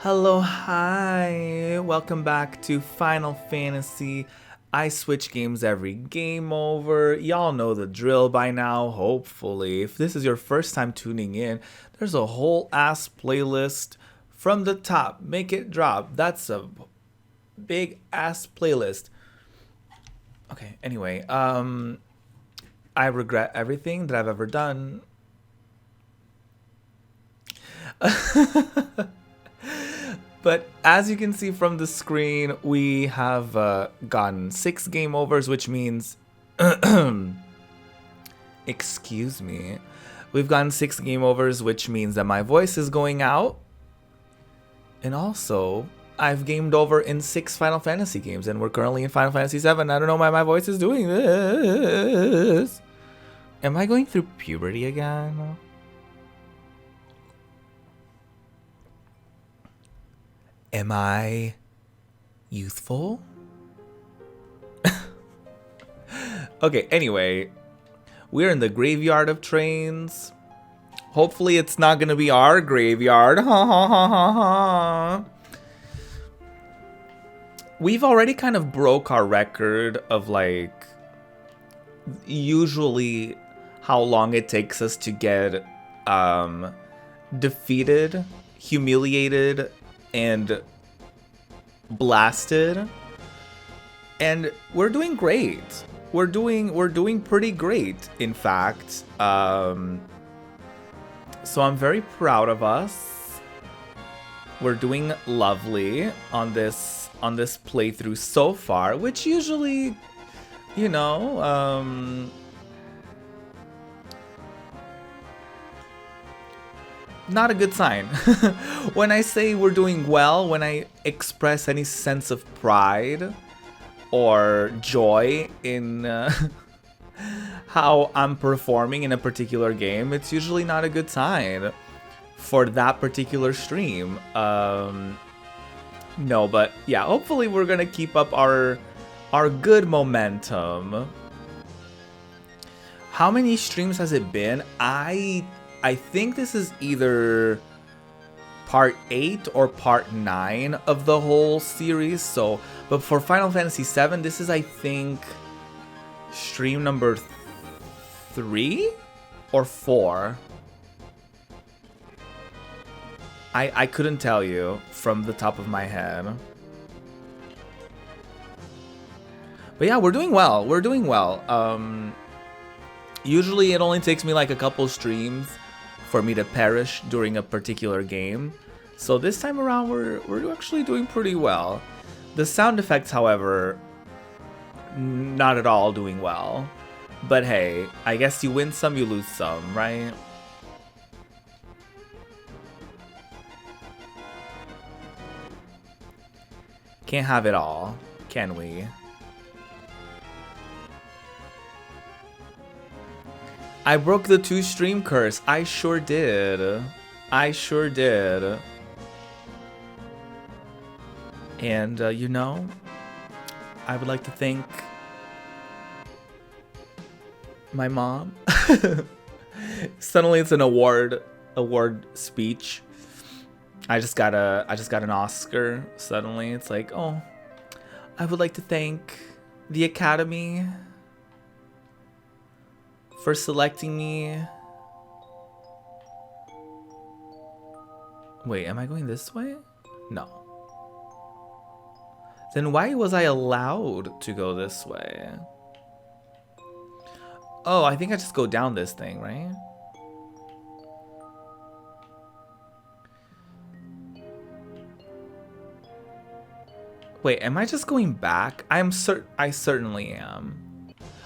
Hello, hi. Welcome back to Final Fantasy. I switch games every game over. Y'all know the drill by now, hopefully. If this is your first time tuning in, there's a whole ass playlist from the top. Make it drop. That's a big ass playlist. Okay, anyway, I regret everything that I've ever done. But as you can see from the screen, we have gotten 6 game overs, which means, excuse me, we've gotten 6 game overs, which means that my voice is going out. And also, I've gamed over in 6 Final Fantasy games, and we're currently in Final Fantasy VII. I don't know why my voice is doing this. Am I going through puberty again? Am I youthful? Okay, anyway, we're in the graveyard of trains. Hopefully it's not gonna be our graveyard. Ha ha ha ha ha. We've already kind of broke our record of like usually how long it takes us to get defeated, humiliated, and blasted, and we're doing great. We're doing pretty great, in fact. So I'm very proud of us. We're doing lovely on this playthrough so far, which usually, you know, not a good sign. When I say we're doing well, when I express any sense of pride or joy in how I'm performing in a particular game, it's usually not a good sign for that particular stream. No, but yeah, hopefully we're gonna keep up our good momentum. How many streams has it been? I think this is either part 8 or part 9 of the whole series. So, but for Final Fantasy VII, this is, I think, stream number 3 or 4. I couldn't tell you from the top of my head. But yeah, we're doing well. We're doing well. Usually it only takes me like a couple streams for me to perish during a particular game. So this time around we're actually doing pretty well. The sound effects, however, not at all doing well. But hey, I guess you win some, you lose some, right? Can't have it all, can we? I broke the 2 stream curse. I sure did. I sure did. And, you know, I would like to thank my mom. Suddenly it's an award speech. I just got an Oscar. Suddenly it's like, oh, I would like to thank the Academy for selecting me. Wait, am I going this way? No. Then why was I allowed to go this way? Oh, I think I just go down this thing, right? Wait, am I just going back? I certainly am.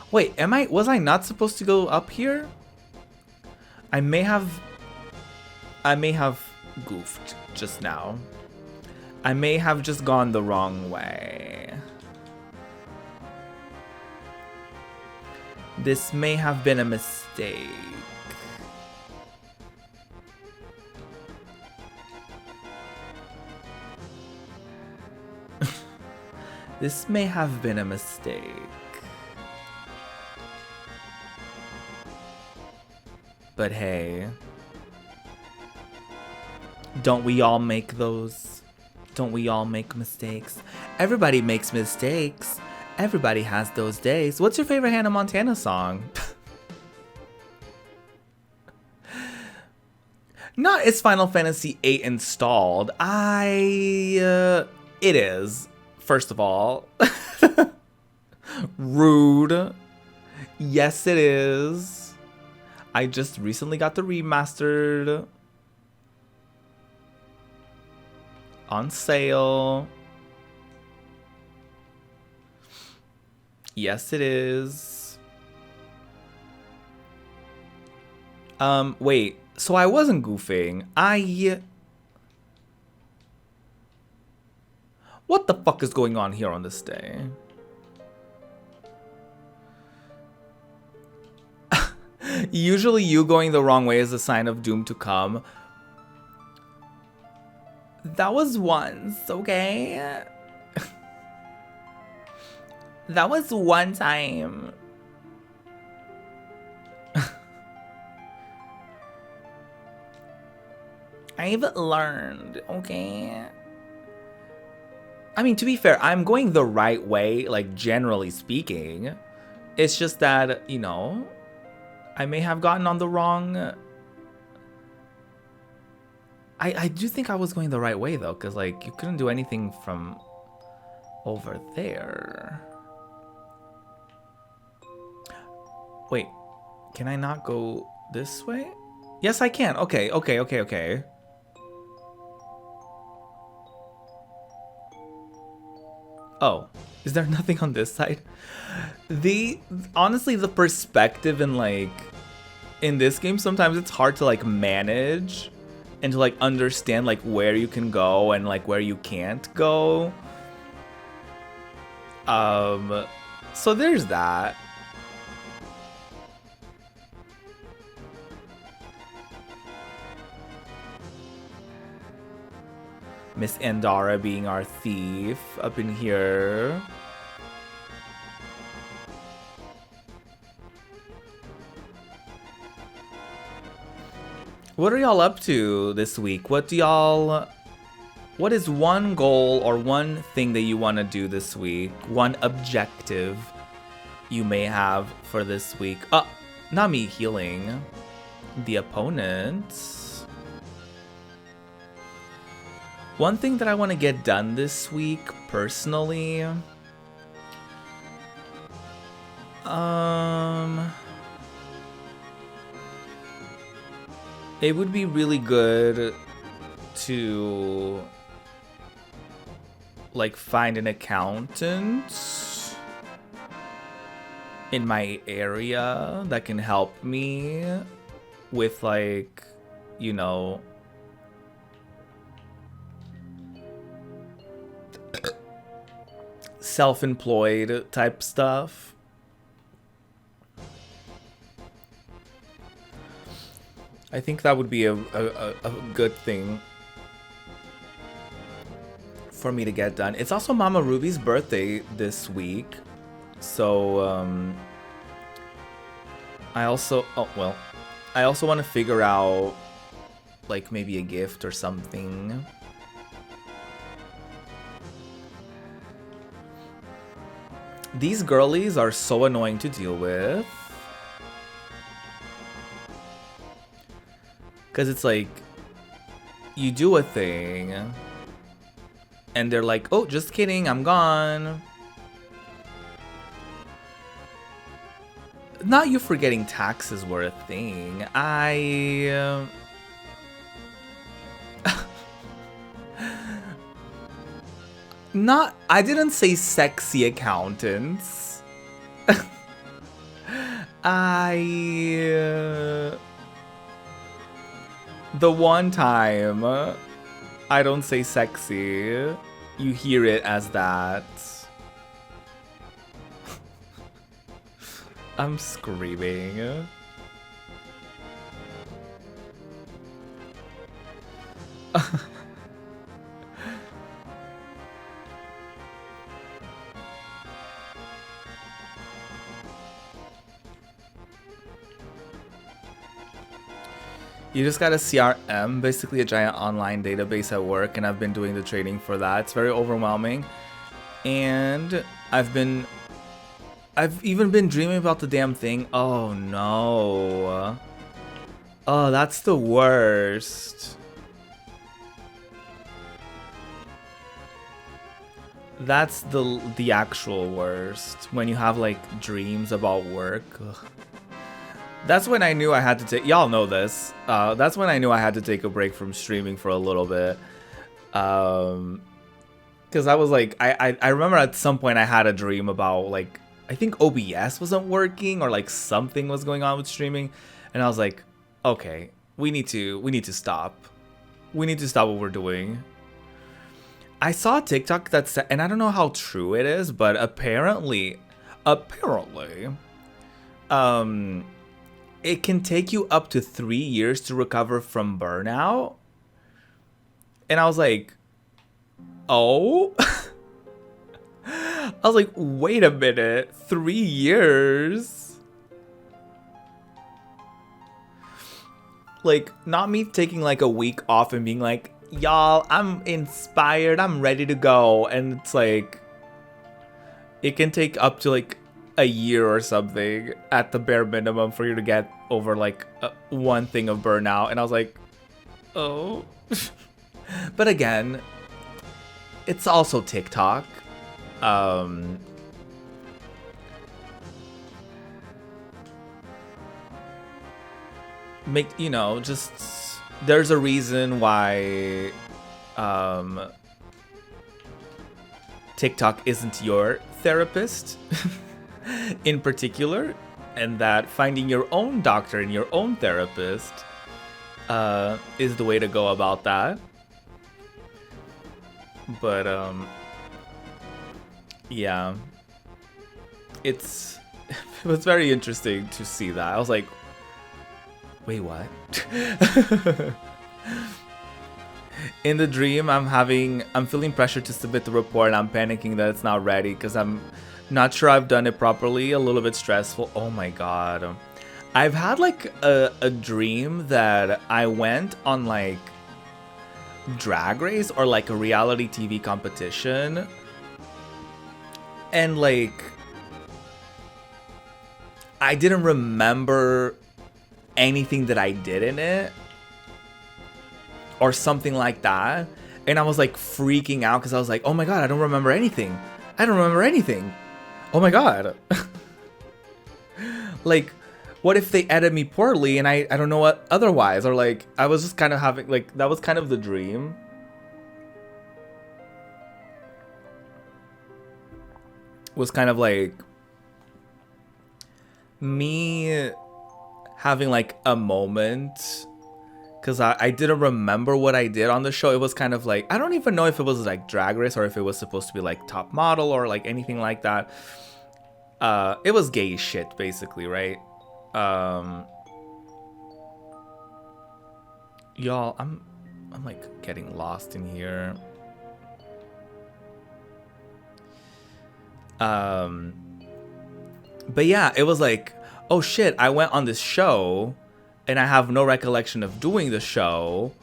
Wait, was I not supposed to go up here? I may have goofed just now. I may have just gone the wrong way. This may have been a mistake. This may have been a mistake. But hey, don't we all make those Don't we all make mistakes? Everybody makes mistakes. Everybody has those days. What's your favorite Hannah Montana song? Not is Final Fantasy VIII installed. It is. First of all. Rude. Yes, it is. I just recently got the remastered. On sale. Yes, it is. Wait. So I wasn't goofing. What the fuck is going on here on this day? Usually you going the wrong way is a sign of doom to come. That was once, okay? That was one time. I've learned, okay? I mean, to be fair, I'm going the right way, like, generally speaking. It's just that, you know, I may have gotten on the wrong... I do think I was going the right way, though, because, like, you couldn't do anything from over there. Wait, can I not go this way? Yes, I can. Okay. Oh, is there nothing on this side? Honestly, the perspective in, like, in this game, sometimes it's hard to, like, manage and to, like, understand, like, where you can go and, like, where you can't go. So there's that. Miss Andara being our thief up in here. What are y'all up to this week? What is one goal or one thing that you want to do this week? One objective you may have for this week? Not me healing the opponent. One thing that I want to get done this week, personally, it would be really good to, like, find an accountant in my area that can help me with, like, you know, self-employed type stuff. I think that would be a good thing for me to get done. It's also Mama Ruby's birthday this week, so I also want to figure out, like, maybe a gift or something. These girlies are so annoying to deal with. Because it's like, you do a thing, and they're like, oh, just kidding, I'm gone. Not you forgetting taxes were a thing. I didn't say sexy accountants. The one time I don't say sexy, you hear it as that. I'm screaming. You just got a CRM, basically a giant online database at work, and I've been doing the trading for that. It's very overwhelming. And I've even been dreaming about the damn thing. Oh no. Oh, that's the worst. That's the actual worst. When you have like dreams about work. Ugh. That's when I knew I had to take. Y'all know this. That's when I knew I had to take a break from streaming for a little bit. Because I was like, I remember at some point I had a dream about like, I think OBS wasn't working or like something was going on with streaming, and I was like, okay, we need to stop. We need to stop what we're doing. I saw a TikTok that said, and I don't know how true it is, but apparently, it can take you up to 3 years to recover from burnout. And I was like, oh. I was like, wait a minute, 3 years? Like, not me taking like a week off and being like, y'all, I'm inspired, I'm ready to go. And it's like, it can take up to like a year or something at the bare minimum for you to get over like one thing of burnout. And I was like, oh. But again, it's also TikTok. Make, you know, just there's a reason why TikTok isn't your therapist in particular, and that finding your own doctor and your own therapist is the way to go about that. But yeah, it was very interesting to see that. I was like, wait, what? In the dream, I'm feeling pressure to submit the report, and I'm panicking that it's not ready because I'm not sure I've done it properly. A little bit stressful. Oh my god. I've had like a dream that I went on like Drag Race or like a reality TV competition, and like I didn't remember anything that I did in it or something like that, and I was like freaking out because I was like, oh my god, I don't remember anything. I don't remember anything. Oh my god. Like, what if they edit me poorly and I don't know what otherwise? Or like, I was just kind of having like, that was kind of the dream. Was kind of like me having like a moment, because I didn't remember what I did on the show. It was kind of like, I don't even know if it was like Drag Race or if it was supposed to be like Top Model or like anything like that. It was gay shit basically, right? Y'all, I'm like getting lost in here. But yeah, it was like, oh shit, I went on this show and I have no recollection of doing the show.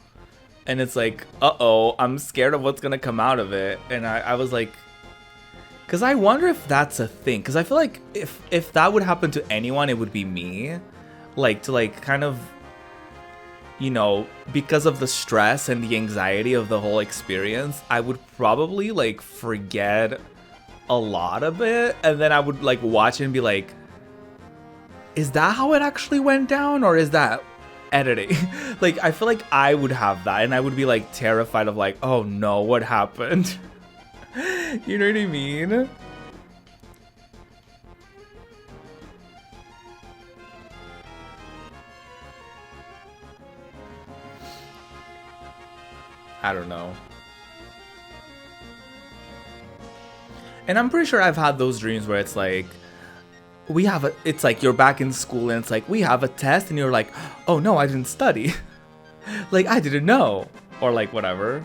And it's like, uh-oh, I'm scared of what's gonna come out of it. And I was like, because I wonder if that's a thing. Because I feel like if that would happen to anyone, it would be me. Like, to like kind of, you know, because of the stress and the anxiety of the whole experience, I would probably like forget a lot of it. And then I would like watch it and be like, is that how it actually went down? Or is that editing? Like, I feel like I would have that. And I would be like terrified of like, oh no, what happened? You know what I mean? I don't know. And I'm pretty sure I've had those dreams where it's like, it's like you're back in school and it's like, we have a test, and you're like, oh no, I didn't study. Like, I didn't know. Or like, whatever.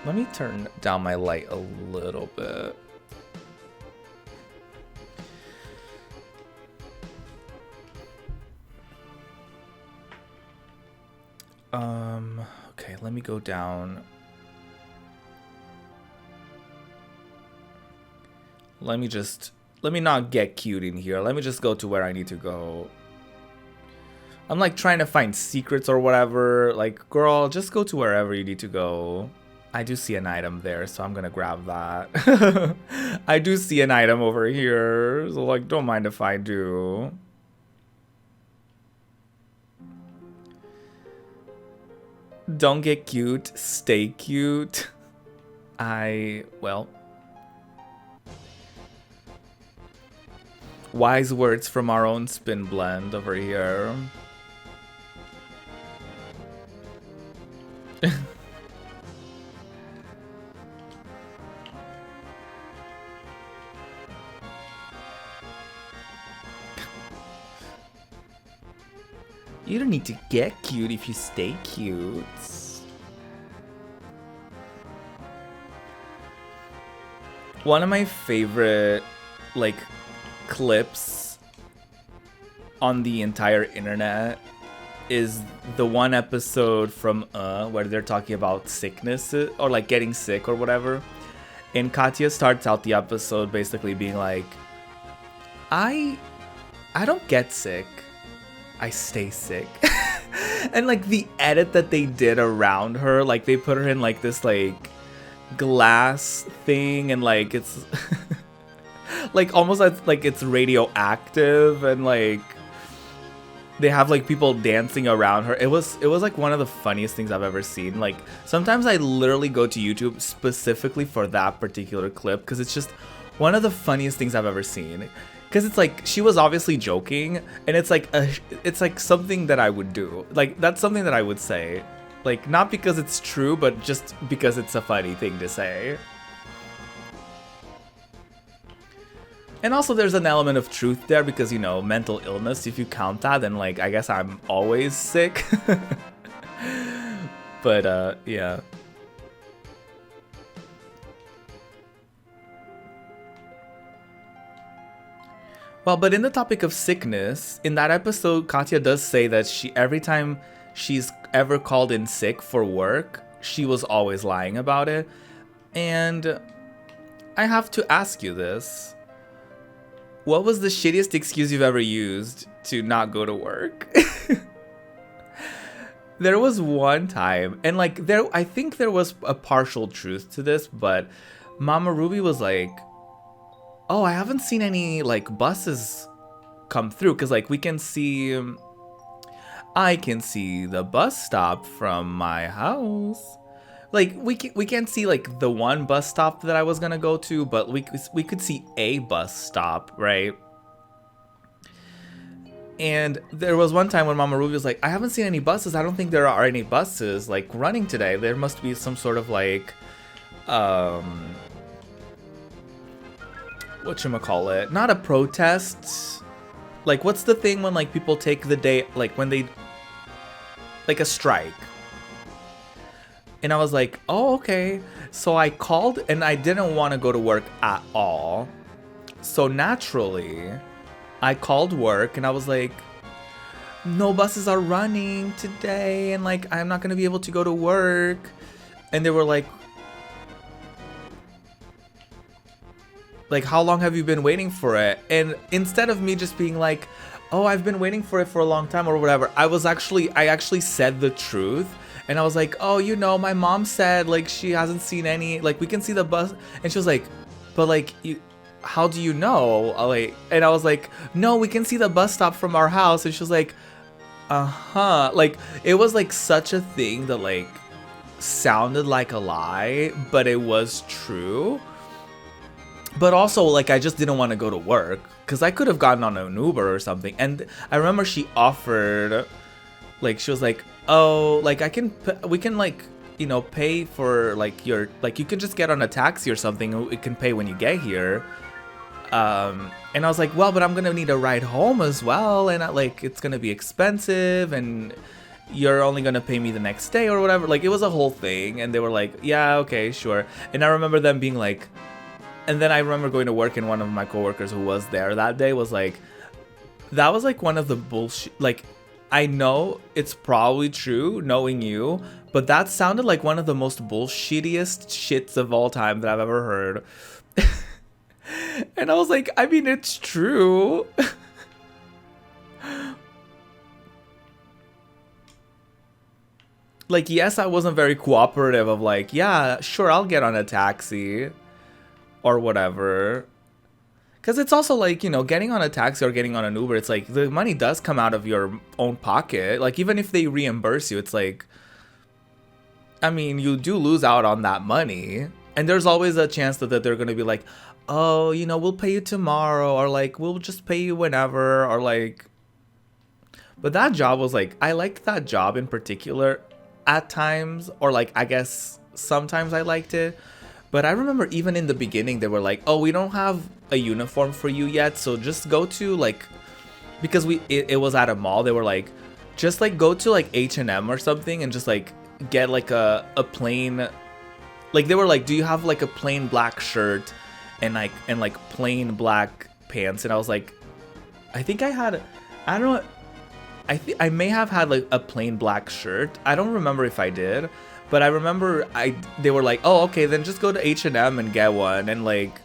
Let me turn down my light a little bit. Okay, let me go down. Let me not get cute in here. Let me just go to where I need to go. I'm like trying to find secrets or whatever. Like, girl, just go to wherever you need to go. I do see an item there, so I'm gonna grab that. I do see an item over here, so like, don't mind if I do. Don't get cute, stay cute. Well. Wise words from our own spin blend over here. You don't need to get cute if you stay cute. One of my favorite, like, clips on the entire internet is the one episode from where they're talking about sickness or like getting sick or whatever. And Katya starts out the episode basically being like, I don't get sick. I stay sick. And like the edit that they did around her, like they put her in like this like glass thing and like it's like almost like it's radioactive and like they have like people dancing around her. It was like one of the funniest things I've ever seen. Like sometimes I literally go to YouTube specifically for that particular clip because it's just one of the funniest things I've ever seen. Because it's like she was obviously joking, and it's like something that I would do. Like that's something that I would say, like not because it's true, but just because it's a funny thing to say. And also there's an element of truth there because, you know, mental illness, if you count that, then like I guess I'm always sick. But yeah. Well, but in the topic of sickness, in that episode, Katya does say that every time she's ever called in sick for work, she was always lying about it. And I have to ask you this. What was the shittiest excuse you've ever used to not go to work? There was one time, and like I think there was a partial truth to this, but Mama Ruby was like, oh, I haven't seen any like buses come through because like I can see the bus stop from my house. Like we can't see like the one bus stop that I was gonna go to, but we could see a bus stop, right? And there was one time when Mama Ruby was like, I haven't seen any buses. I don't think there are any buses like running today. There must be some sort of like whatchamacallit, not a protest. Like, what's the thing when, like, people take the day, like, when they, like, a strike. And I was like, oh, okay. So I called, and I didn't want to go to work at all. So naturally, I called work, and I was like, no buses are running today, and, like, I'm not going to be able to go to work. And they were like, how long have you been waiting for it? And instead of me just being like, oh, I've been waiting for it for a long time or whatever, I actually said the truth. And I was like, oh, you know, my mom said like she hasn't seen any, like we can see the bus. And she was like, but like, how do you know? And I was like, no, we can see the bus stop from our house. And she was like, uh-huh. Like it was like such a thing that like sounded like a lie, but it was true. But also, like, I just didn't want to go to work because I could have gotten on an Uber or something. And I remember she offered, like, she was like, oh, like, we can, like, you know, pay for, like, you can just get on a taxi or something. It can pay when you get here. And I was like, well, but I'm going to need a ride home as well. And, like, it's going to be expensive. And you're only going to pay me the next day or whatever. Like, it was a whole thing. And they were like, yeah, okay, sure. And I remember them being like, and then I remember going to work and one of my coworkers who was there that day was like, that was like one of the bullshit, like, I know it's probably true, knowing you, but that sounded like one of the most bullshittiest shits of all time that I've ever heard. And I was like, I mean, it's true. Like, yes, I wasn't very cooperative of like, yeah, sure, I'll get on a taxi or whatever. Because it's also like, you know, getting on a taxi or getting on an Uber, it's like the money does come out of your own pocket. Like, even if they reimburse you, it's like, I mean, you do lose out on that money. And there's always a chance that they're going to be like, oh, you know, we'll pay you tomorrow, or like, we'll just pay you whenever, or like. But that job was like, I liked that job in particular at times, or like, I guess sometimes I liked it. But I remember even in the beginning, they were like, oh, we don't have a uniform for you yet. So just go to like, because it was at a mall. They were like, just like go to like H&M or something and just like get like a plain, like they were like, do you have like a plain black shirt and like plain black pants? And I was like, I think I had, I don't know. I may have had like a plain black shirt. I don't remember if I did. But I remember they were like, oh, okay, then just go to H&M and get one. And like,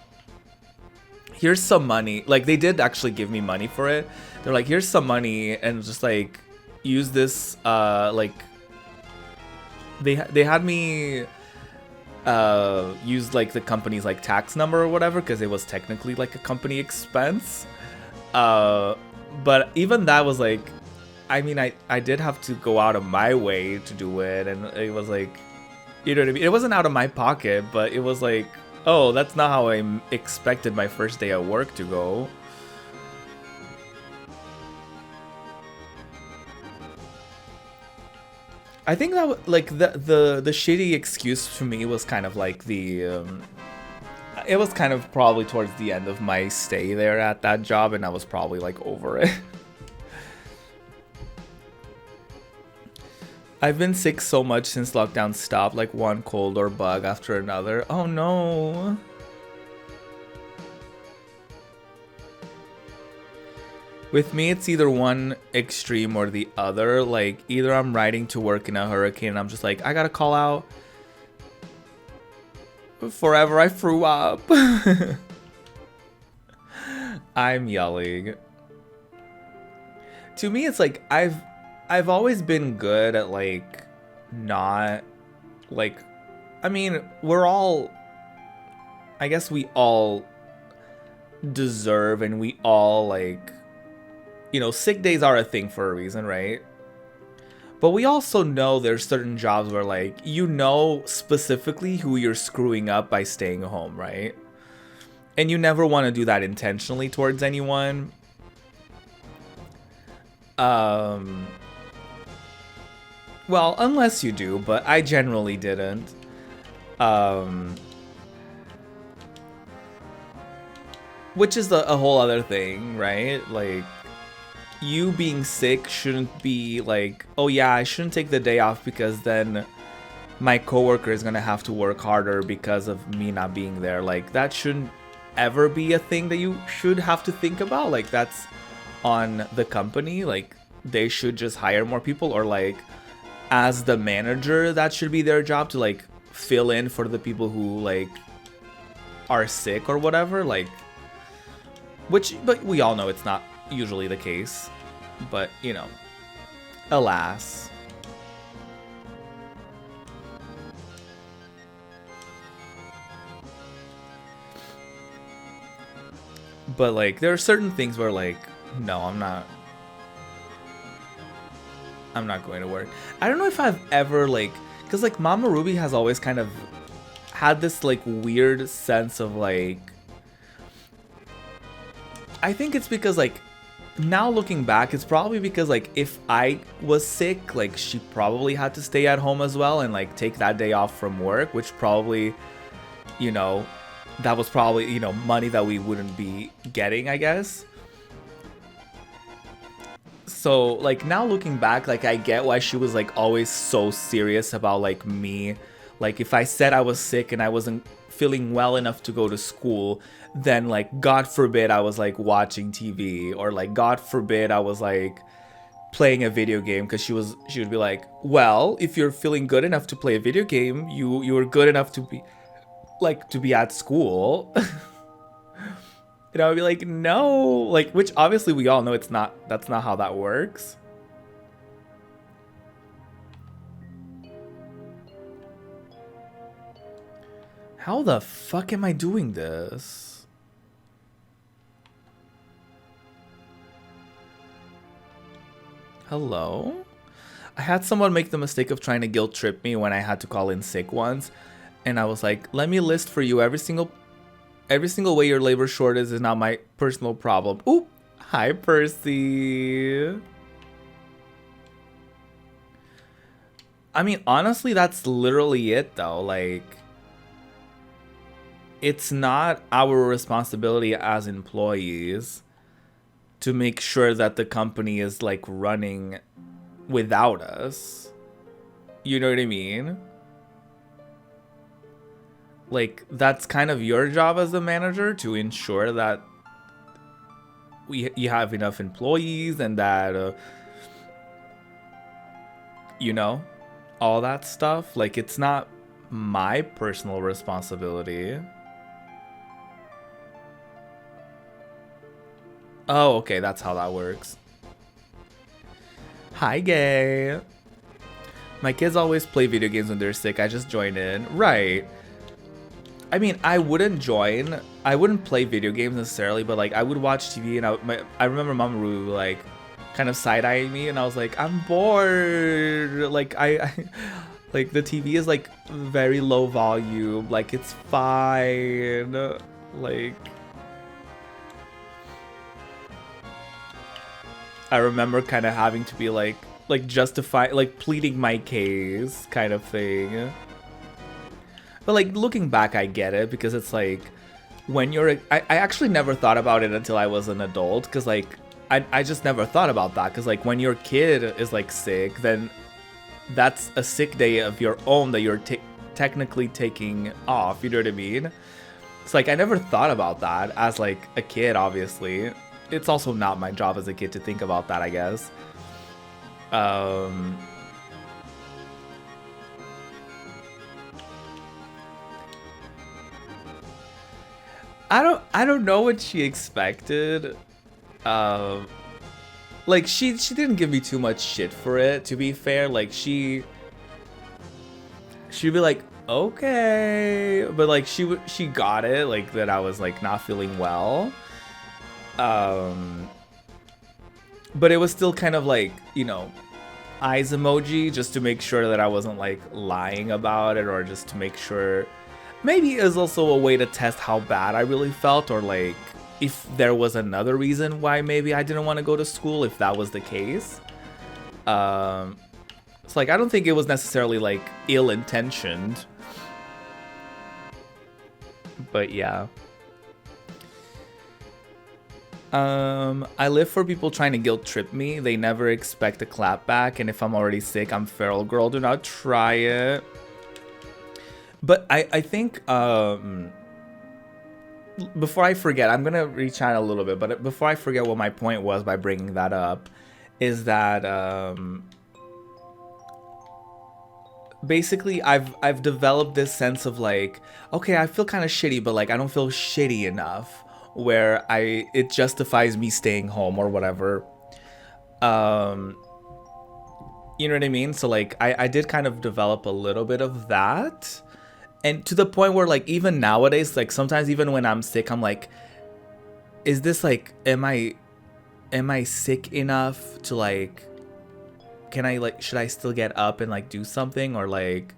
here's some money. Like, they did actually give me money for it. They're like, here's some money and just like use this. Like, they had me use like the company's like tax number or whatever, because it was technically like a company expense. But even that was like, I mean, I did have to go out of my way to do it, and it was like, you know what I mean? It wasn't out of my pocket, but it was like, oh, that's not how I expected my first day at work to go. I think that like the shitty excuse for me was kind of like it was kind of probably towards the end of my stay there at that job, and I was probably like over it. I've been sick so much since lockdown stopped, like one cold or bug after another. Oh no. With me, it's either one extreme or the other. Like, either I'm riding to work in a hurricane and I'm just like, I gotta call out. Forever I threw up. I'm yelling. To me, it's like, I've always been good at like not like, I mean, I guess we all deserve, and we all like, you know, sick days are a thing for a reason, right? But we also know there's certain jobs where like, you know specifically who you're screwing up by staying home, right? And you never want to do that intentionally towards anyone. Well, unless you do, but I generally didn't. Which is a whole other thing, right? Like, you being sick shouldn't be like, oh yeah, I shouldn't take the day off because then my coworker is gonna have to work harder because of me not being there. Like, that shouldn't ever be a thing that you should have to think about. Like, that's on the company. Like, they should just hire more people, or like, as the manager, that should be their job to like fill in for the people who like are sick or whatever. Like, but we all know it's not usually the case, but you know, alas. But like, there are certain things where like, no, I'm not going to work. I don't know if I've ever like, because like Mama Ruby has always kind of had this like weird sense of like, I think it's because like, now looking back, it's probably because like, if I was sick, like she probably had to stay at home as well and like take that day off from work, which probably, you know, that was probably, you know, money that we wouldn't be getting, I guess. So like, now looking back, like I get why she was like always so serious about like me. Like, if I said I was sick and I wasn't feeling well enough to go to school, then like, God forbid I was like watching TV, or like, God forbid I was like, playing a video game, because she would be like, well, if you're feeling good enough to play a video game, you were good enough to be at school. And I would be like, no, like, which obviously we all know that's not how that works. How the fuck am I doing this? Hello? I had someone make the mistake of trying to guilt trip me when I had to call in sick once. And I was like, let me list for you every single way your labor short is not my personal problem. Oop! Hi, Percy. I mean, honestly, that's literally it, though. Like, it's not our responsibility as employees to make sure that the company is, like, running without us. You know what I mean? Like, that's kind of your job as a manager, to ensure that you have enough employees and that, you know, all that stuff. Like, it's not my personal responsibility. Oh, okay, that's how that works. Hi, gay. My kids always play video games when they're sick. I just join in. Right. I mean, I wouldn't play video games necessarily, but like I would watch TV, and I remember Mama Roo like kind of side-eyeing me, and I was like, I'm bored. Like I like the TV is like very low volume. Like it's fine. Like I remember kind of having to be like justify, like pleading my case kind of thing. But like looking back, I get it, because it's like when you're, I actually never thought about it until I was an adult, because like I just never thought about that, because like when your kid is like sick, then that's a sick day of your own that you're technically taking off, you know what I mean? It's like I never thought about that as like a kid. Obviously it's also not my job as a kid to think about that, I guess. I don't know what she expected. Like she didn't give me too much shit for it, to be fair. Like she'd be like, okay, but like she got it, like that I was like not feeling well. But it was still kind of like, you know, eyes emoji, just to make sure that I wasn't like lying about it, or just to make sure. Maybe it was also a way to test how bad I really felt, or like if there was another reason why maybe I didn't want to go to school, if that was the case. It's like I don't think it was necessarily like ill-intentioned, but yeah. I live for people trying to guilt trip me. They never expect a clap back, and if I'm already sick, I'm feral girl. Do not try it. But I think, before I forget, I'm going to rechat a little bit, but before I forget what my point was by bringing that up, is that, basically I've developed this sense of like, okay, I feel kind of shitty, but like I don't feel shitty enough where it justifies me staying home or whatever. You know what I mean? So like I did kind of develop a little bit of that. And to the point where like even nowadays, like sometimes even when I'm sick, I'm like, is this like, am I sick enough to like, can I like, should I still get up and like do something? Or like,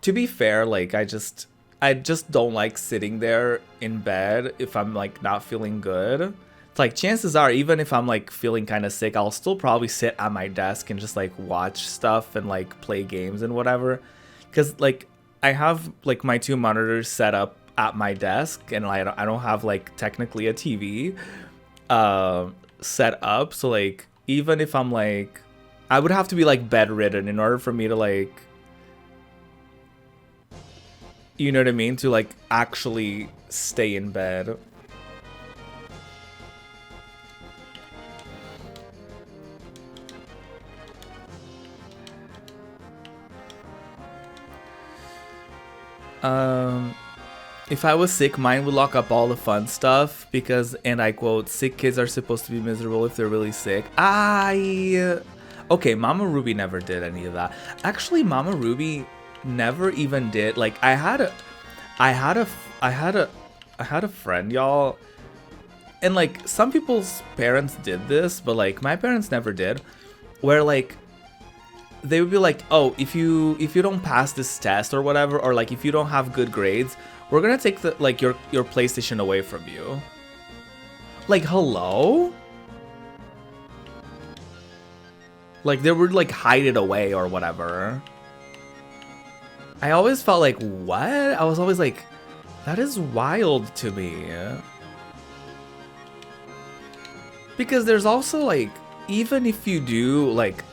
to be fair, like I just don't like sitting there in bed if I'm like not feeling good. It's like chances are, even if I'm like feeling kind of sick, I'll still probably sit at my desk and just like watch stuff and like play games and whatever. Because like I have like my two monitors set up at my desk, and I don't have like technically a TV set up. So like even if I'm like, I would have to be like bedridden in order for me to like, you know what I mean, to like actually stay in bed. Um, if I was sick, mine would lock up all the fun stuff because, and I quote, sick kids are supposed to be miserable if they're really sick. Okay, Mama Ruby never did any of that. Actually, Mama Ruby never even did. Like, I had a friend, y'all, and like some people's parents did this, but like my parents never did. Where like they would be like, oh, if you don't pass this test or whatever, or like if you don't have good grades, we're gonna take the like your PlayStation away from you. Like, hello? Like they would like hide it away or whatever. I always felt like, what? I was always like, that is wild to me. Because there's also like, even if you do like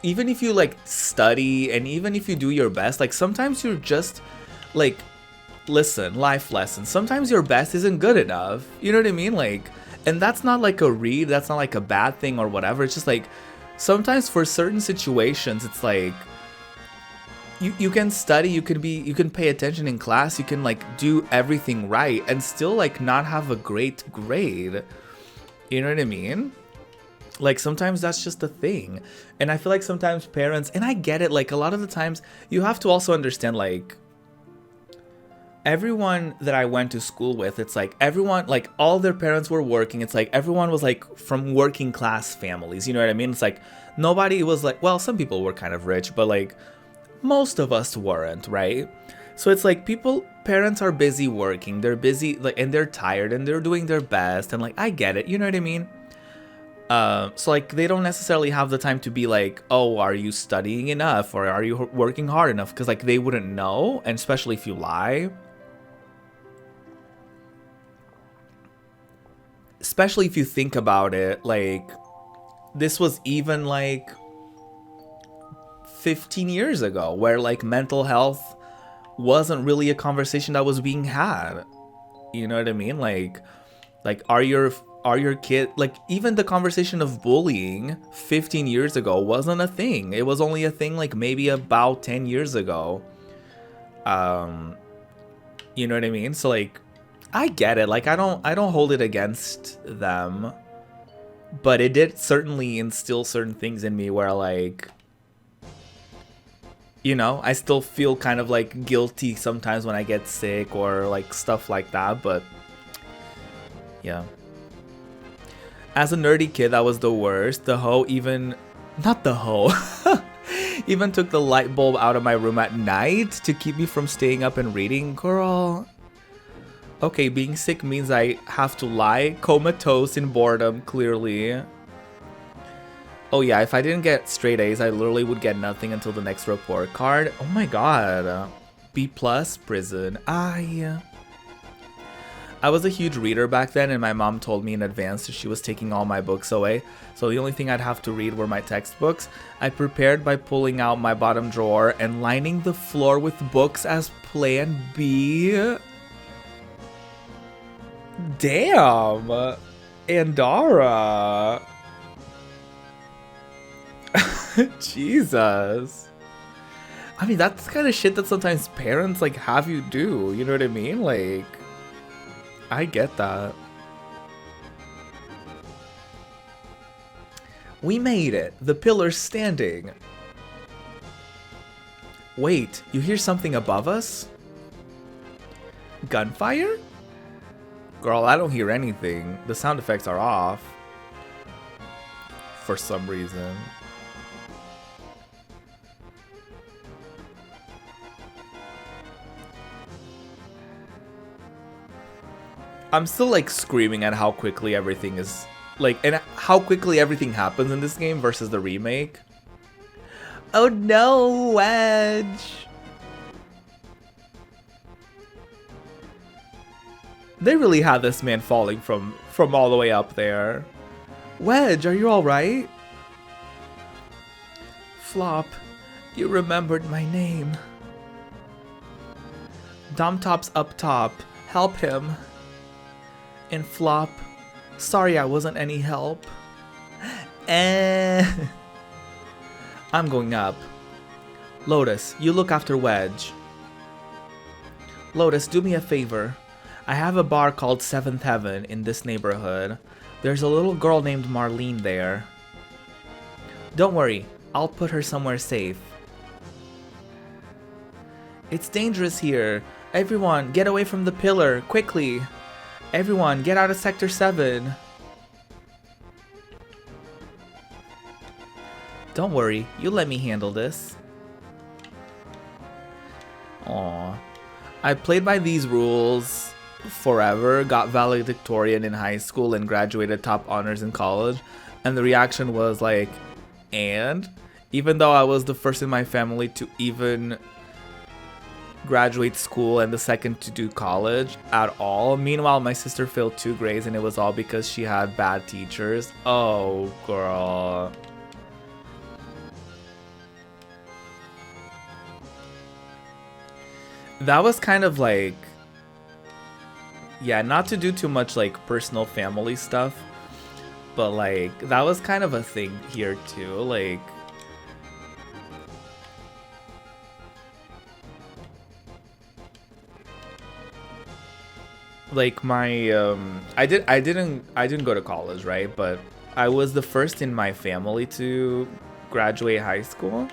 even if you like study and even if you do your best, like sometimes you're just like, listen, life lessons. Sometimes your best isn't good enough. You know what I mean? Like, and that's not like a read, that's not like a bad thing or whatever. It's just like, sometimes for certain situations, it's like, you can study, you can pay attention in class, you can like do everything right and still like not have a great grade. You know what I mean? Like sometimes that's just a thing. And I feel like sometimes parents, and I get it, like a lot of the times you have to also understand, like everyone that I went to school with, it's like everyone, like all their parents were working. It's like everyone was like from working class families. You know what I mean? It's like nobody was like, well, some people were kind of rich, but like most of us weren't, right? So it's like parents are busy working, they're busy, like, and they're tired and they're doing their best, and like I get it, you know what I mean? So like they don't necessarily have the time to be like, oh, are you studying enough or are you working hard enough? Because like they wouldn't know, and especially if you lie. Especially if you think about it, like this was even like 15 years ago, where like mental health wasn't really a conversation that was being had. You know what I mean? Like are your kid, like even the conversation of bullying 15 years ago wasn't a thing. It was only a thing like maybe about 10 years ago. You know what I mean? So like I get it. Like I don't hold it against them, but it did certainly instill certain things in me where like, you know, I still feel kind of like guilty sometimes when I get sick or like stuff like that, but yeah. As a nerdy kid, that was the worst. The hoe even, not the hoe, even took the light bulb out of my room at night to keep me from staying up and reading. Girl. Okay, being sick means I have to lie, comatose in boredom, clearly. Oh yeah, if I didn't get straight A's, I literally would get nothing until the next report card. Oh my god. B+ prison. I was a huge reader back then, and my mom told me in advance that she was taking all my books away. So the only thing I'd have to read were my textbooks. I prepared by pulling out my bottom drawer and lining the floor with books as plan B. Damn. Andara. Jesus. I mean, that's the kind of shit that sometimes parents like have you do. You know what I mean? Like, I get that. We made it. The pillar's standing. Wait, you hear something above us? Gunfire? Girl, I don't hear anything. The sound effects are off. For some reason. I'm still like screaming at how quickly everything is like, and how quickly everything happens in this game versus the remake. Oh no, Wedge. They really had this man falling from all the way up there. Wedge, are you alright? Flop, you remembered my name. Domtop's up top. Help him. And Flop, sorry I wasn't any help. I'm going up. Lotus, you look after Wedge. Lotus, do me a favor. I have a bar called Seventh Heaven in this neighborhood. There's a little girl named Marlene there. Don't worry, I'll put her somewhere safe. It's dangerous here. Everyone, get away from the pillar, quickly. Everyone, get out of Sector 7. Don't worry, you let me handle this. Aww. I played by these rules forever, got valedictorian in high school, and graduated top honors in college. And the reaction was like, and? Even though I was the first in my family to even graduate school and the second to do college at all. Meanwhile, my sister failed 2 grades and it was all because she had bad teachers. Oh, girl. That was kind of like, yeah, not to do too much like personal family stuff, but like that was kind of a thing here too. Like my I didn't go to college, right? But I was the first in my family to graduate high school.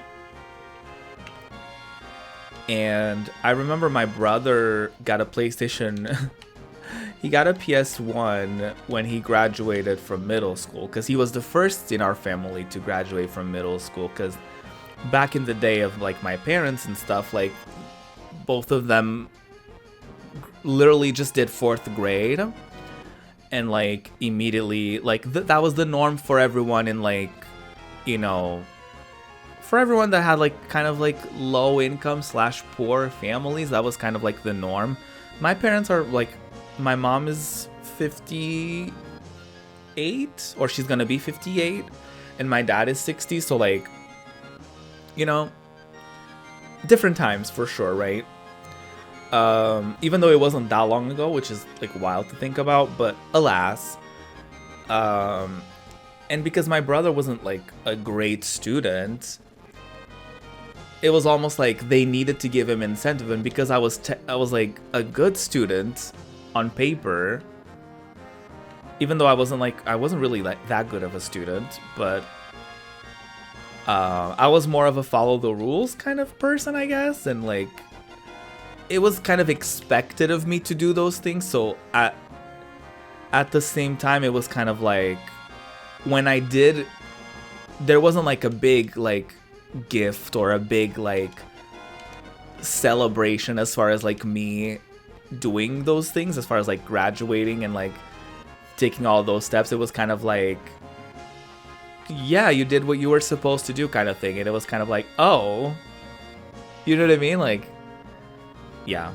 And I remember my brother got a PlayStation. He got a PS1 when he graduated from middle school, because he was the first in our family to graduate from middle school. Because back in the day of like my parents and stuff, like both of them literally just did 4th grade, and like immediately like that was the norm for everyone in like, you know, for everyone that had like kind of like low income / poor families. That was kind of like the norm. My parents are like, my mom is 58, or she's gonna be 58, and my dad is 60, so like, you know, different times for sure, right? Even though it wasn't that long ago, which is like wild to think about, but alas. And because my brother wasn't like a great student, it was almost like they needed to give him incentive. And because I was like a good student on paper, even though I wasn't really like that good of a student, but I was more of a follow the rules kind of person, I guess, and like it was kind of expected of me to do those things. So at the same time, it was kind of like when I did, there wasn't like a big like gift or a big like celebration as far as like me doing those things, as far as like graduating and like taking all those steps. It was kind of like, yeah, you did what you were supposed to do kind of thing. And it was kind of like, oh, you know what I mean? Like, yeah.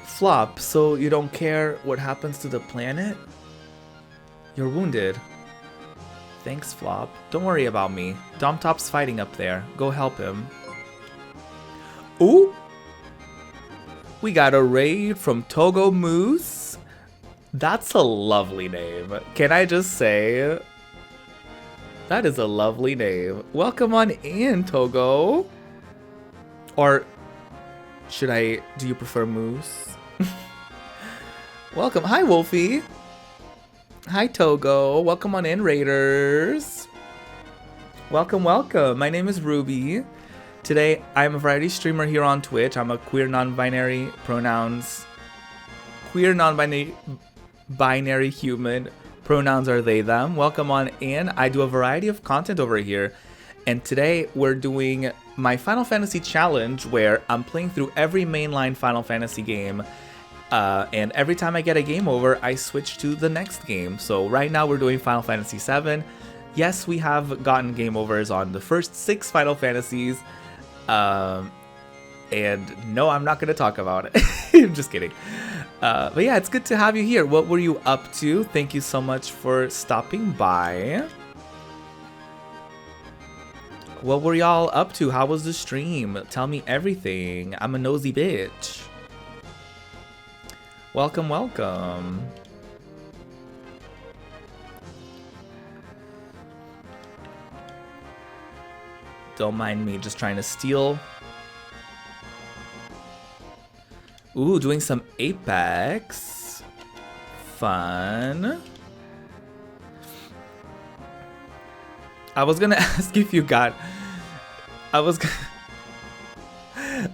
Flop, so you don't care what happens to the planet? You're wounded. Thanks, Flop. Don't worry about me. Domtop's fighting up there. Go help him. Ooh! We got a raid from Togo Moose. That's a lovely name. Can I just say? That is a lovely name. Welcome on in, Togo. Or do you prefer Moose? Welcome. Hi, Wolfie. Hi, Togo. Welcome on in, Raiders. Welcome, welcome. My name is Ruby. Today, I'm a variety streamer here on Twitch. I'm a queer non-binary binary human. Pronouns are they, them. Welcome on in. I do a variety of content over here. And today, we're doing my Final Fantasy challenge, where I'm playing through every mainline Final Fantasy game. And every time I get a game over, I switch to the next game. So right now we're doing Final Fantasy VII. Yes, we have gotten game overs on the first 6 Final Fantasies. And no, I'm not going to talk about it. I'm just kidding. But yeah, it's good to have you here. What were you up to? Thank you so much for stopping by. What were y'all up to? How was the stream? Tell me everything. I'm a nosy bitch. Welcome, welcome. Don't mind me just trying to steal Ooh, doing some Apex. Fun. I was gonna ask if you got... I was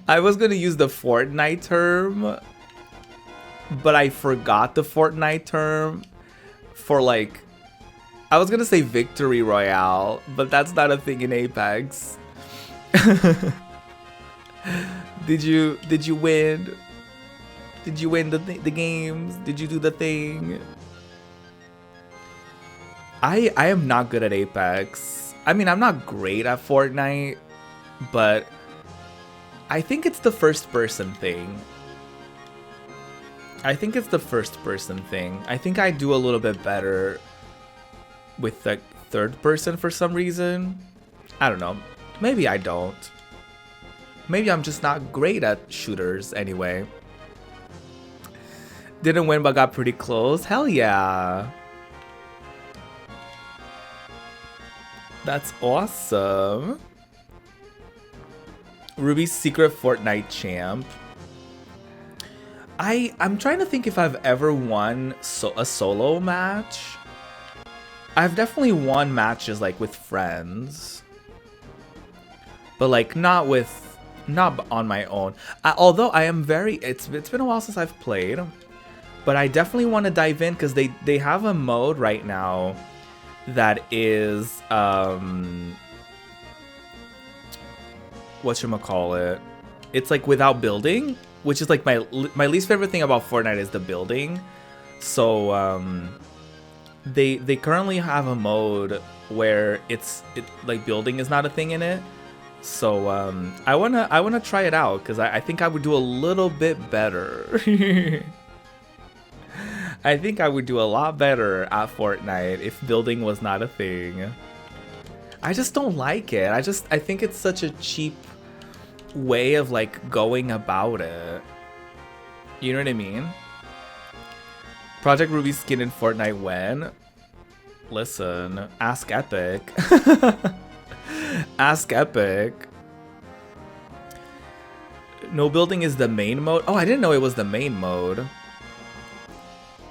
gonna use the Fortnite term, but I forgot the Fortnite term for like... I was gonna say Victory Royale, but that's not a thing in Apex. Did you win? Did you win the games? Did you do the thing? I am not good at Apex. I mean, I'm not great at Fortnite, but I think it's the first person thing. I think I do a little bit better with the third person for some reason. I don't know. Maybe I don't. Maybe I'm just not great at shooters anyway. Didn't win but got pretty close. Hell yeah. That's awesome. Ruby's secret Fortnite champ. I'm trying to think if I've ever won a solo match. I've definitely won matches like with friends, but like not on my own. Although I am it's been a while since I've played, but I definitely want to dive in because they have a mode right now that is whatchamacallit, it's like without building, which is like my least favorite thing about Fortnite is the building. So they currently have a mode where it's like building is not a thing in it. So I wanna try it out because I think I would do a little bit better. I think I would do a lot better at Fortnite if building was not a thing. I just don't like it. I think it's such a cheap way of like going about it. You know what I mean? ProjectRuby skin in Fortnite when? Listen, ask Epic. Ask Epic. No building is the main mode? Oh, I didn't know it was the main mode.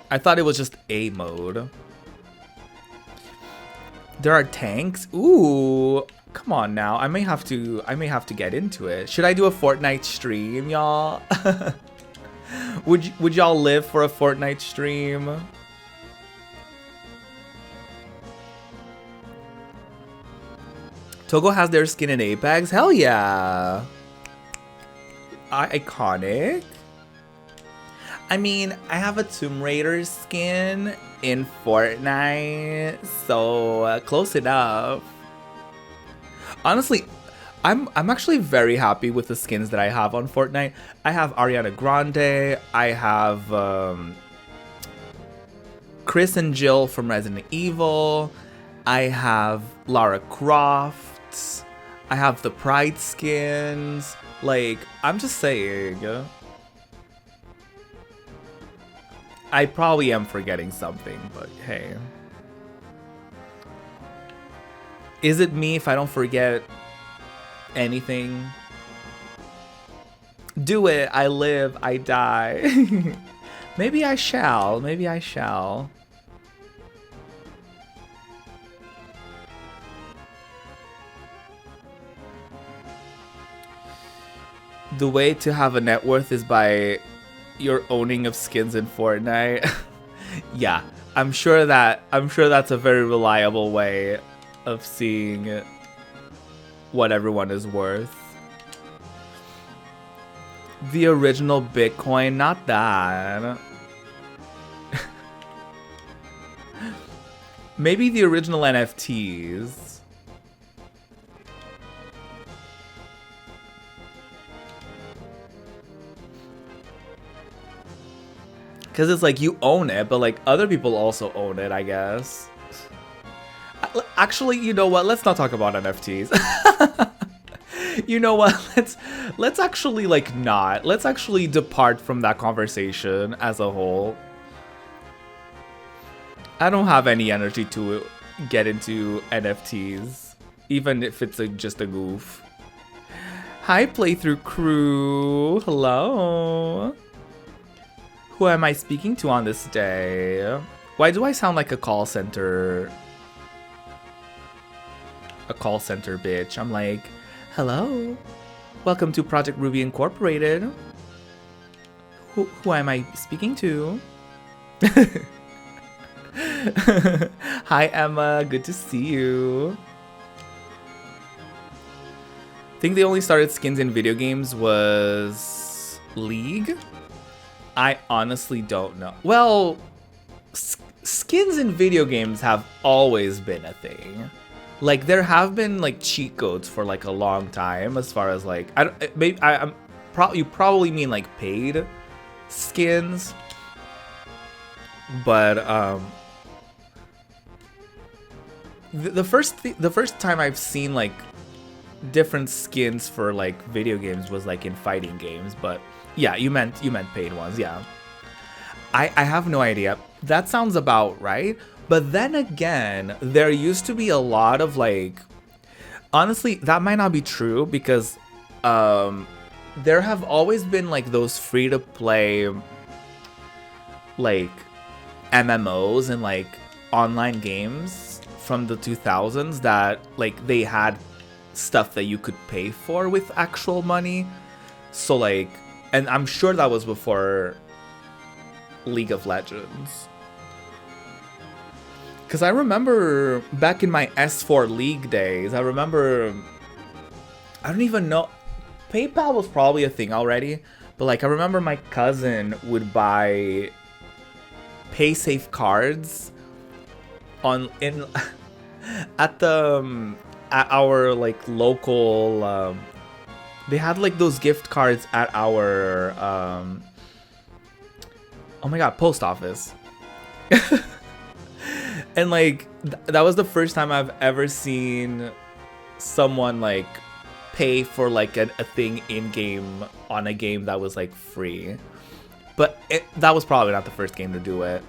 I thought it was just a mode. There are tanks? Ooh, come on now. I may have to get into it. Should I do a Fortnite stream, y'all? Would y'all live for a Fortnite stream? Togo has their skin in Apex? Hell yeah. Iconic. I mean, I have a Tomb Raider skin in Fortnite, so close enough. Honestly, I'm actually very happy with the skins that I have on Fortnite. I have Ariana Grande, I have Chris and Jill from Resident Evil, I have Lara Croft, I have the Pride skins. Like, I'm just saying. I probably am forgetting something, but hey. Is it me if I don't forget anything? Do it. I live. I die. Maybe I shall. Maybe I shall. The way to have a net worth is by your owning of skins in Fortnite. Yeah, I'm sure that's a very reliable way of seeing what everyone is worth. The original Bitcoin, not that. Maybe the original NFTs. Because it's like you own it, but like other people also own it, I guess. Actually, you know what? Let's not talk about NFTs. You know what? Let's actually like not. Let's actually depart from that conversation as a whole. I don't have any energy to get into NFTs, even if it's just a goof. Hi, playthrough crew. Hello. Who am I speaking to on this day? Why do I sound like a call center? A call center bitch. I'm like, hello, welcome to ProjectRuby Incorporated. Who am I speaking to? Hi Emma, good to see you. I think they only started skins in video games was League. I honestly don't know. Well, skins in video games have always been a thing. Like there have been like cheat codes for like a long time. As far as like you probably mean like paid skins, but the first time I've seen like different skins for like video games was like in fighting games. But yeah, you meant paid ones. Yeah, I have no idea. That sounds about right. But then again, there used to be a lot of like, honestly, that might not be true because there have always been like those free to play like MMOs and like online games from the 2000s that like they had stuff that you could pay for with actual money. So like, and I'm sure that was before League of Legends. Because I remember back in my S4 League days, I don't even know, PayPal was probably a thing already, but like I remember my cousin would buy PaySafe cards at our like local, they had like those gift cards at our, oh my god, post office. And like that was the first time I've ever seen someone like pay for like a thing in game on a game that was like free. But that was probably not the first game to do it.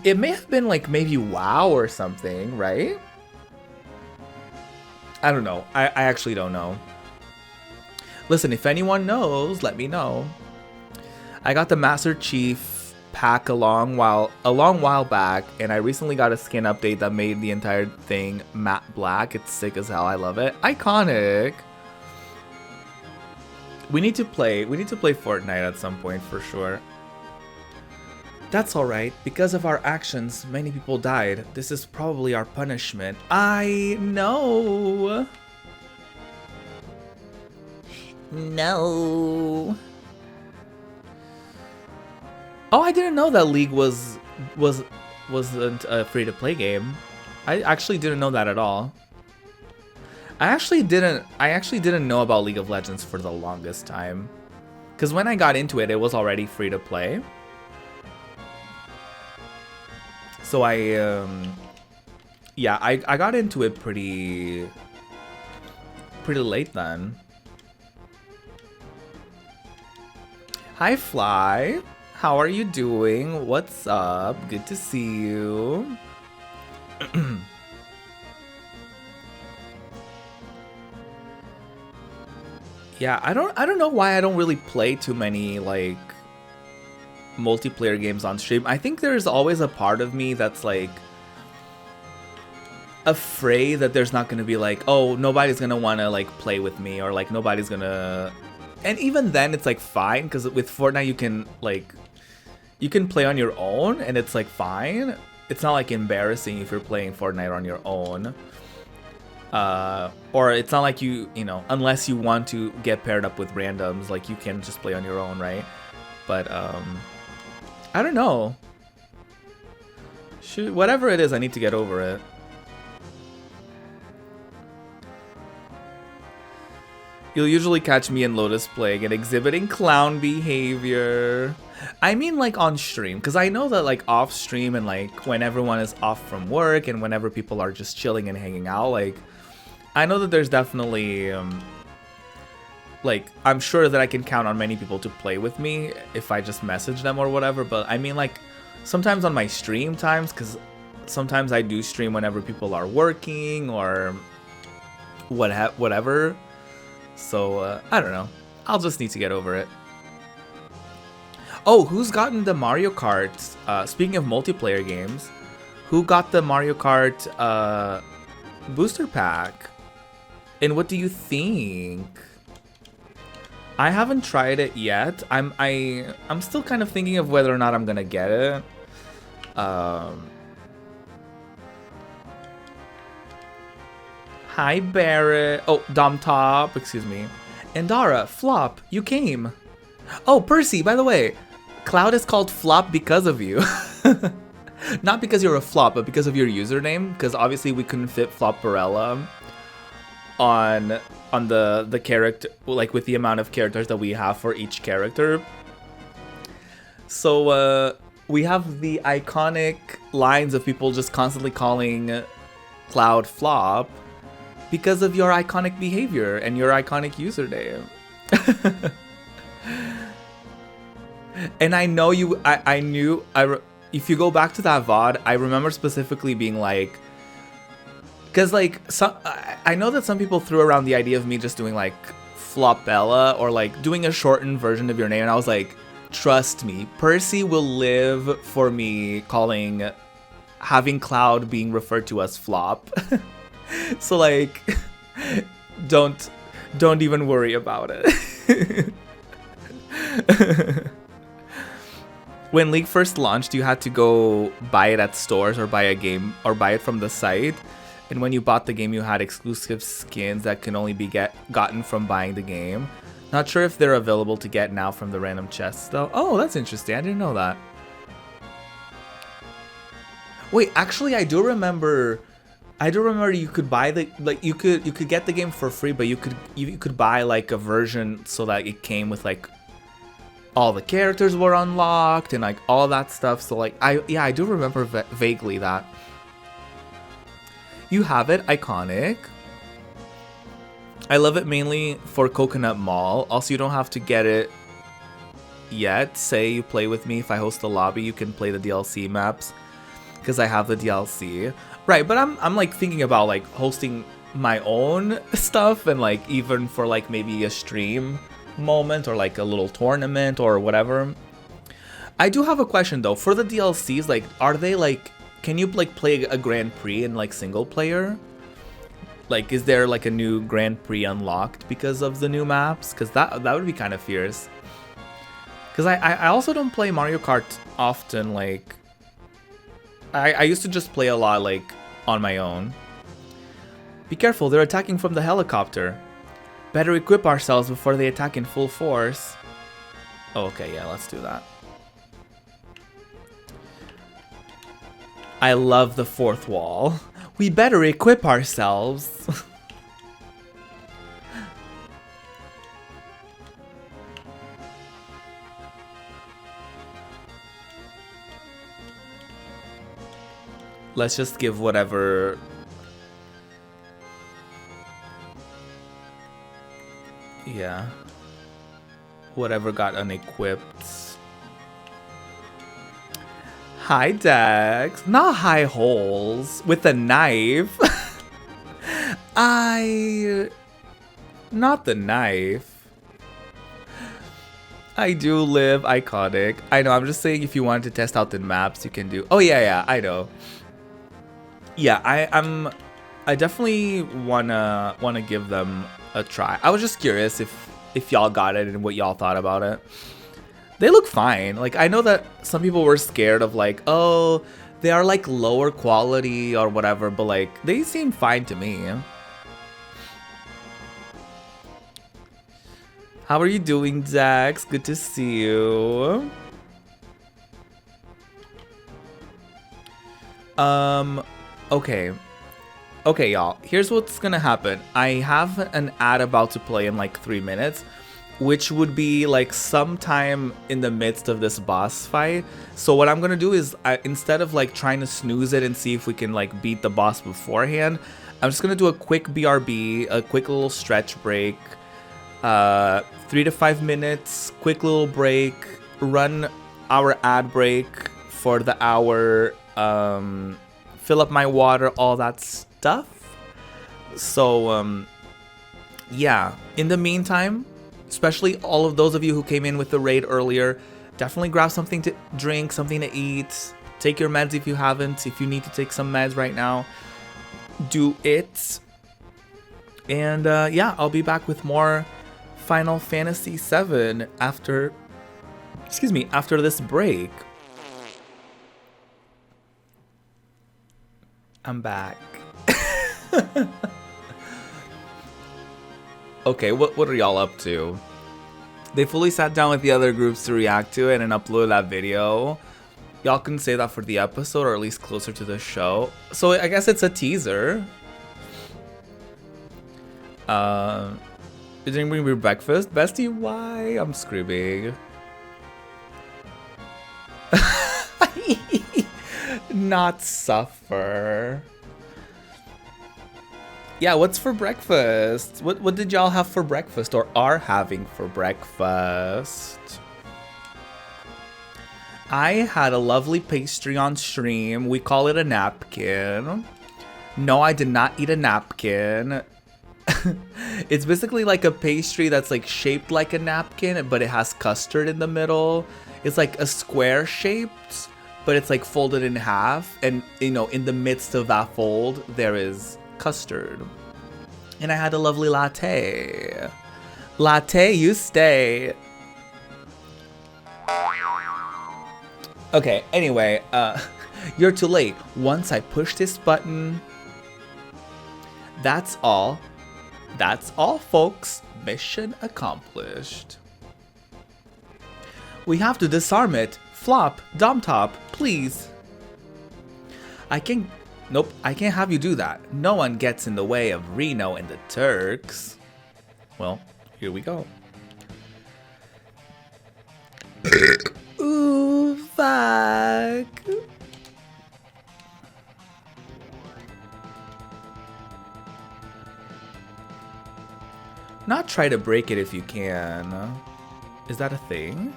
It may have been like maybe WoW or something, right? I don't know. I actually don't know. Listen, if anyone knows, let me know. I got the Master Chief pack a long while back, and I recently got a skin update that made the entire thing matte black. It's sick as hell. I love it. Iconic. We need to play Fortnite at some point for sure. That's alright. Because of our actions, many people died. This is probably our punishment. I know. No. Oh, I didn't know that League wasn't a free-to-play game. I actually didn't know that at all. I actually didn't know about League of Legends for the longest time. Because when I got into it, it was already free-to-play. So I got into it pretty late then. Hi, Fly. How are you doing? What's up? Good to see you. Yeah, I don't know why I don't really play too many like multiplayer games on stream. I think there's always a part of me that's like afraid that there's not gonna be like, oh, nobody's gonna wanna like play with me, or like nobody's gonna. And even then, it's like fine, because with Fortnite you can play on your own, and it's like fine. It's not like embarrassing if you're playing Fortnite on your own. Or it's not like you know, unless you want to get paired up with randoms, like you can just play on your own, right? But I don't know. Whatever it is, I need to get over it. You'll usually catch me in Lotus Plague and exhibiting clown behavior. I mean like on stream, because I know that like off stream and like when everyone is off from work and whenever people are just chilling and hanging out, like I know that there's definitely like I'm sure that I can count on many people to play with me if I just message them or whatever. But I mean like sometimes on my stream times, because sometimes I do stream whenever people are working or whatever. So I don't know. I'll just need to get over it. Oh, who's gotten the Mario Kart? Speaking of multiplayer games, who got the Mario Kart booster pack? And what do you think? I haven't tried it yet. I'm still kind of thinking of whether or not I'm gonna get it. Hi Barrett. Oh, Dom Top, excuse me. Andara, Flop, you came. Oh, Percy, by the way, Cloud is called Flop because of you. Not because you're a flop, but because of your username. Because obviously we couldn't fit Flopperella on the character, like with the amount of characters that we have for each character. So we have the iconic lines of people just constantly calling Cloud Flop because of your iconic behavior and your iconic username. And I know you, if you go back to that VOD, I remember specifically being like, because like, I know that some people threw around the idea of me just doing like Flopella or like doing a shortened version of your name, and I was like, trust me, Percy will live for me having Cloud being referred to as Flop. So like, don't even worry about it. When League first launched, you had to go buy it at stores or buy a game or buy it from the site. And when you bought the game, you had exclusive skins that can only be gotten from buying the game. Not sure if they're available to get now from the random chests though. Oh, that's interesting. I didn't know that. Wait, actually, I do remember you could buy you could get the game for free, but you could buy like a version so that it came with like all the characters were unlocked and like all that stuff. So like I do remember vaguely that. You have it, iconic. I love it mainly for Coconut Mall. Also, you don't have to get it yet. Say you play with me. If I host a lobby, you can play the DLC maps because I have the DLC. Right, but I'm like thinking about like hosting my own stuff and like even for like maybe a stream moment or like a little tournament or whatever. I do have a question though. For the DLCs, like, are they like, can you like play a Grand Prix in like single player? Like, is there like a new Grand Prix unlocked because of the new maps? Because that would be kind of fierce. Because I also don't play Mario Kart often. Like, I used to just play a lot like on my own. Be careful, they're attacking from the helicopter. Better equip ourselves before they attack in full force. Oh, okay, yeah, let's do that. I love the fourth wall. We better equip ourselves. Let's just give whatever. Yeah. Whatever got unequipped. Hi, Dex. Not high holes. With a knife. Not the knife. I do live iconic. I know, I'm just saying if you wanted to test out the maps, you can do. Oh, yeah, I know. Yeah, I definitely wanna give them a try. I was just curious if y'all got it and what y'all thought about it. They look fine. Like, I know that some people were scared of like, oh, they are like lower quality or whatever, but like they seem fine to me. How are you doing, Dax? Good to see you. Okay, y'all. Here's what's gonna happen. I have an ad about to play in like 3 minutes, which would be like sometime in the midst of this boss fight. So what I'm gonna do is, instead of like trying to snooze it and see if we can like beat the boss beforehand, I'm just gonna do a quick BRB, a quick little stretch break, 3 to 5 minutes, quick little break, run our ad break for the hour, fill up my water, all that stuff. So yeah, in the meantime, especially all of those of you who came in with the raid earlier, definitely grab something to drink, something to eat. Take your meds if you haven't. If you need to take some meds right now, do it. And yeah, I'll be back with more Final Fantasy VII after this break. I'm back. Okay, what are y'all up to? They fully sat down with the other groups to react to it and upload that video. Y'all can say that for the episode, or at least closer to the show. So I guess it's a teaser. You didn't bring me breakfast? Bestie, why? I'm screaming. Not suffer. Yeah, what's for breakfast? What did y'all have for breakfast, or are having for breakfast? I had a lovely pastry on stream. We call it a napkin. No, I did not eat a napkin. It's basically like a pastry that's like shaped like a napkin, but it has custard in the middle. It's like a square shaped, but it's like folded in half, and you know, in the midst of that fold there is custard. And I had a lovely latte. Latte, you stay. Okay, anyway, you're too late. Once I push this button, that's all. That's all, folks. Mission accomplished. We have to disarm it. Flop, Dom Top, please. Nope, I can't have you do that. No one gets in the way of Reno and the Turks. Well, here we go. Ooh, fuck. Not try to break it if you can. Is that a thing?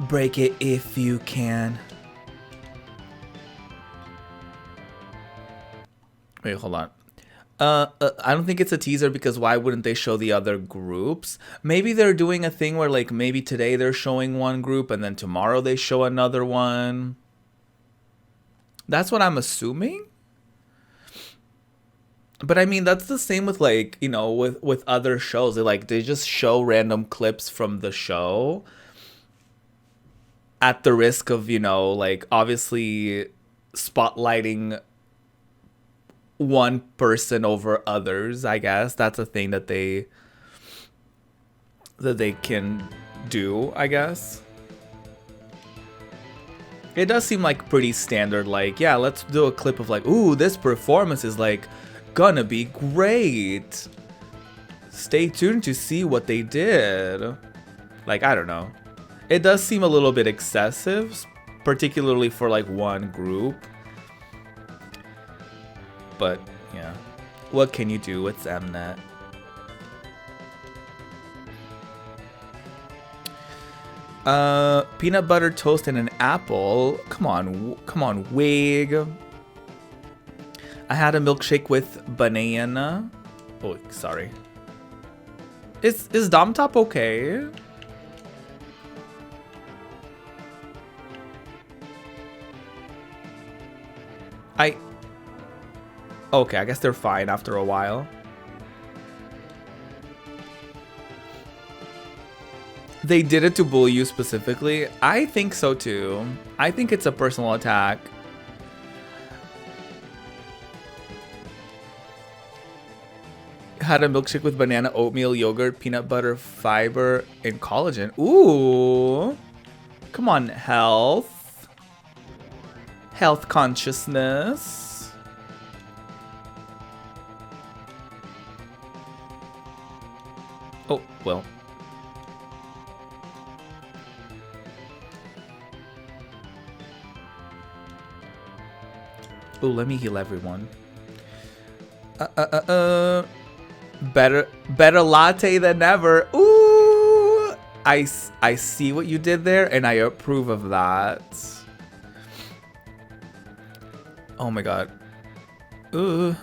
Break it if you can. Wait, hold on. I don't think it's a teaser, because why wouldn't they show the other groups? Maybe they're doing a thing where like maybe today they're showing one group and then tomorrow they show another one. That's what I'm assuming. But I mean, that's the same with like, you know, with other shows. They just show random clips from the show at the risk of, you know, like obviously spotlighting one person over others. I guess that's a thing that they can do, I guess. It does seem like pretty standard, like, yeah, let's do a clip of like, ooh, this performance is like gonna be great. Stay tuned to see what they did. Like, I don't know. It does seem a little bit excessive, particularly for like one group. But yeah, what can you do? It's Mnet. Peanut butter toast and an apple. Come on, wig. I had a milkshake with banana. Oh, sorry. Is Dom Top okay? Okay, I guess they're fine after a while. They did it to bully you specifically? I think so too. I think it's a personal attack. Had a milkshake with banana, oatmeal, yogurt, peanut butter, fiber, and collagen. Ooh. Come on, health. Health consciousness. Oh, well. Oh, let me heal everyone. Better latte than ever. Ooh, I see what you did there, and I approve of that. Oh my god. Ooh.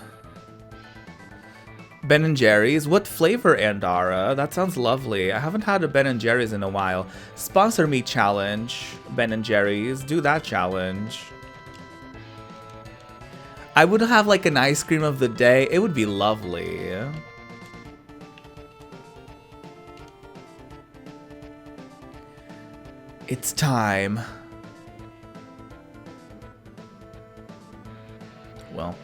Ben and Jerry's? What flavor, Andara? That sounds lovely. I haven't had a Ben and Jerry's in a while. Sponsor me challenge, Ben and Jerry's. Do that challenge. I would have like an ice cream of the day. It would be lovely. It's time. Well.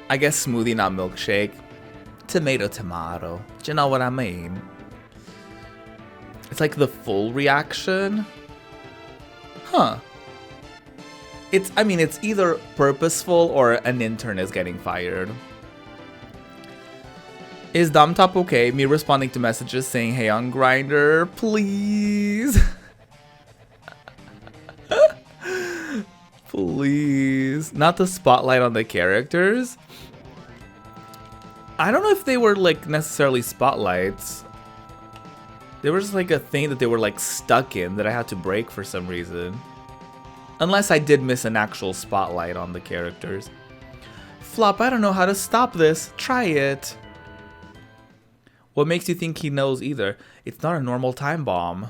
I guess smoothie, not milkshake. Tomato, tomato. Do you know what I mean? It's like the full reaction. Huh. I mean, it's either purposeful or an intern is getting fired. Is Domtop okay? Me responding to messages saying, hey on Grindr, please. Please. Not the spotlight on the characters. I don't know if they were like necessarily spotlights. There was like a thing that they were like stuck in that I had to break for some reason. Unless I did miss an actual spotlight on the characters. Flop, I don't know how to stop this. Try it. What makes you think he knows either? It's not a normal time bomb.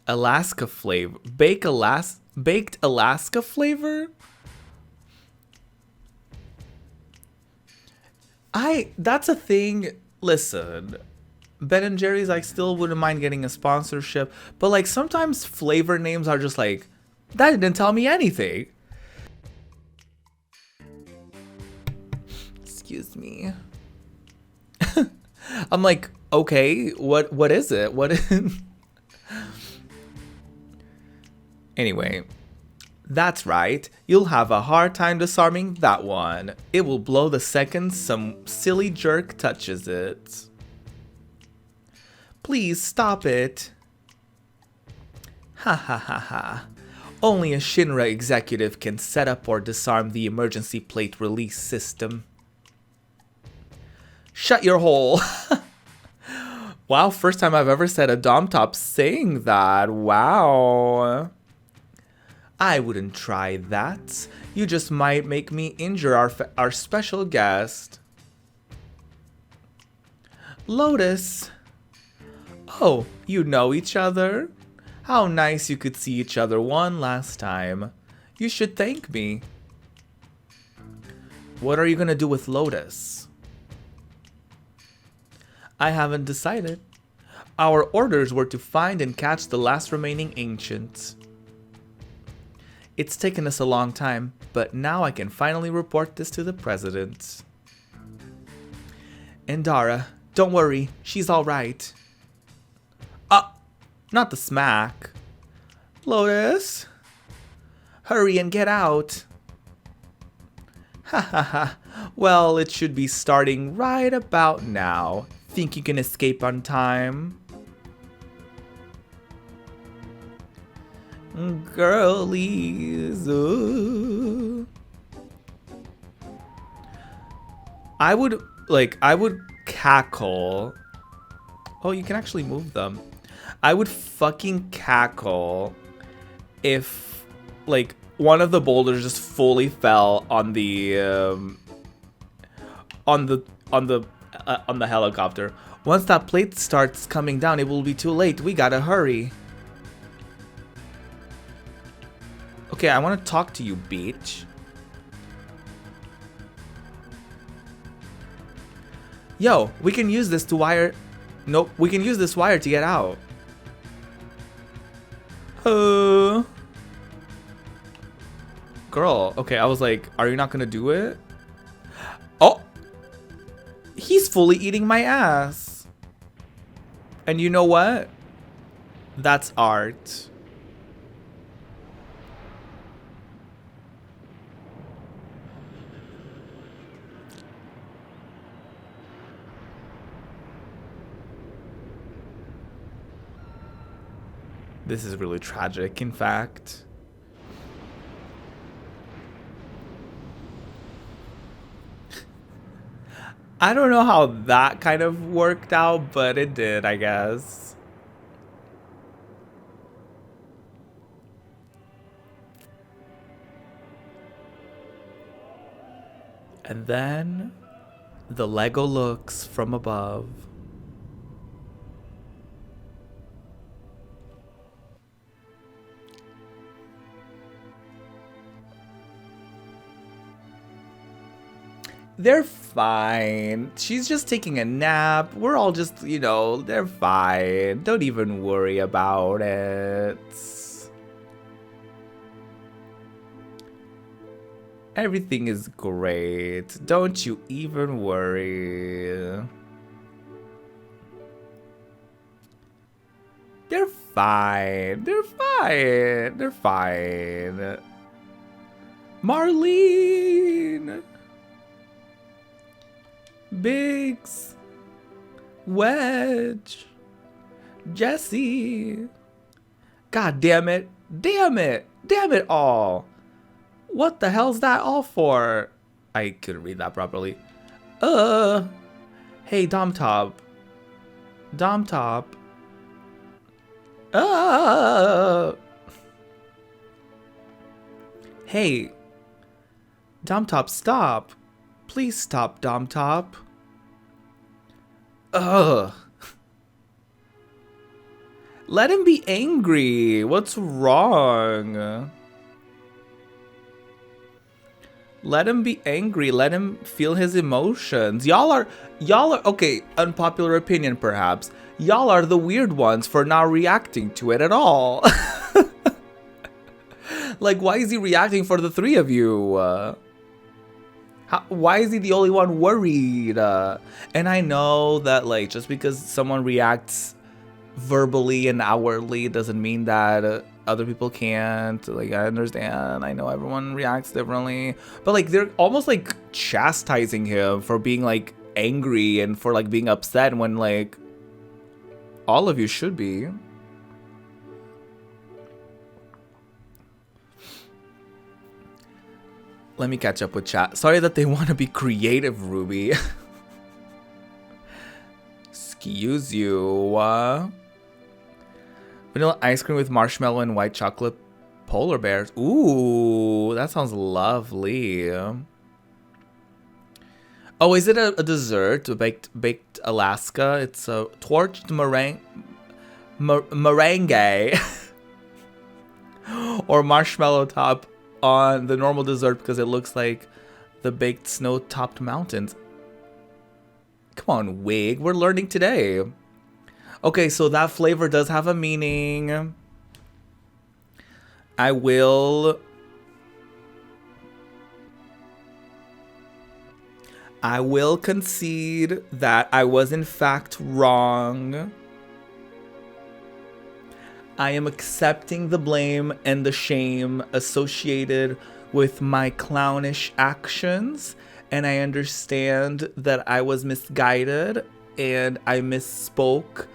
Alaska flavor. Baked Alaska flavor? That's a thing. Listen, Ben & Jerry's, I still wouldn't mind getting a sponsorship. But like sometimes flavor names are just like, that didn't tell me anything. Excuse me. I'm like, okay, what is it? What is... Anyway, that's right. You'll have a hard time disarming that one. It will blow the second some silly jerk touches it. Please stop it. Ha ha ha ha. Only a Shinra executive can set up or disarm the emergency plate release system. Shut your hole. Wow, first time I've ever said a Dom Top saying that. Wow. I wouldn't try that. You just might make me injure our special guest. Lotus. Oh, you know each other? How nice you could see each other one last time. You should thank me. What are you gonna do with Lotus? I haven't decided. Our orders were to find and catch the last remaining ancient. It's taken us a long time, but now I can finally report this to the president. And Dara, don't worry, she's alright. Not the smack. Lotus? Hurry and get out. Ha ha ha. Well, it should be starting right about now. Think you can escape on time? Girlies. Ooh. I would cackle. Oh, you can actually move them. I would fucking cackle if like one of the boulders just fully fell on the helicopter. Once that plate starts coming down, it will be too late. We gotta hurry. Okay, I want to talk to you, bitch. Yo, we can use this to wire... Nope, we can use this wire to get out. Girl, okay, I was like, are you not gonna do it? Oh! He's fully eating my ass. And you know what? That's art. This is really tragic, in fact. I don't know how that kind of worked out, but it did, I guess. And then the Lego looks from above. They're fine. She's just taking a nap. We're all just, you know, they're fine. Don't even worry about it. Everything is great. Don't you even worry. They're fine. They're fine. They're fine. Marlene! Biggs, Wedge, Jesse. God damn it. Damn it. Damn it all. What the hell's that all for? I couldn't read that properly. Hey, Dom Top. Dom Top. Hey. Dom Top, stop. Please stop, Dom Top. Ugh. Let him be angry. What's wrong? Let him be angry. Let him feel his emotions. Y'all are, okay, unpopular opinion perhaps. Y'all are the weird ones for not reacting to it at all. Like, why is he reacting for the three of you? Why is he the only one worried? And I know that, like, just because someone reacts verbally and outwardly doesn't mean that other people can't. Like, I understand. I know everyone reacts differently. But, like, they're almost, like, chastising him for being, like, angry and for, like, being upset when, like, all of you should be. Let me catch up with chat. Sorry that they want to be creative, Ruby. Excuse you. Vanilla ice cream with marshmallow and white chocolate polar bears. Ooh, that sounds lovely. Oh, is it a dessert? A baked Alaska? It's a torched meringue. Or marshmallow top on the normal dessert because it looks like the baked snow-topped mountains. Come on, Wig. We're learning today. Okay, so that flavor does have a meaning. I will concede that I was in fact wrong. I am accepting the blame and the shame associated with my clownish actions, and I understand that I was misguided and I misspoke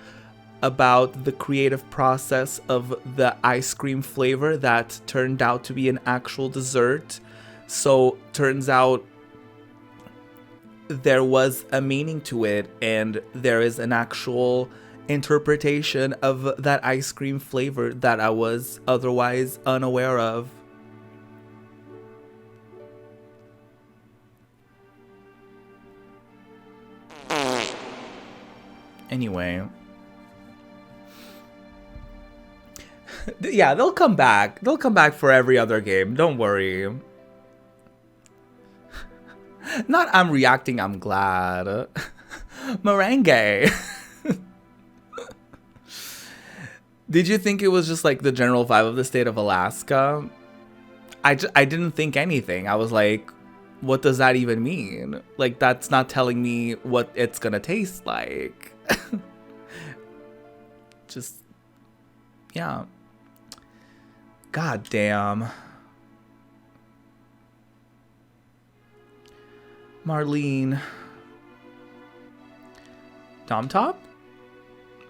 about the creative process of the ice cream flavor that turned out to be an actual dessert. So turns out there was a meaning to it, and there is an actual interpretation of that ice cream flavor that I was otherwise unaware of. Anyway. Yeah, they'll come back. They'll come back for every other game. Don't worry. Not I'm reacting, I'm glad. Meringue. Did you think it was just like the general vibe of the state of Alaska? I didn't think anything. I was like, what does that even mean? Like, that's not telling me what it's gonna taste like. Just, yeah. God damn. Marlene. Dom Top?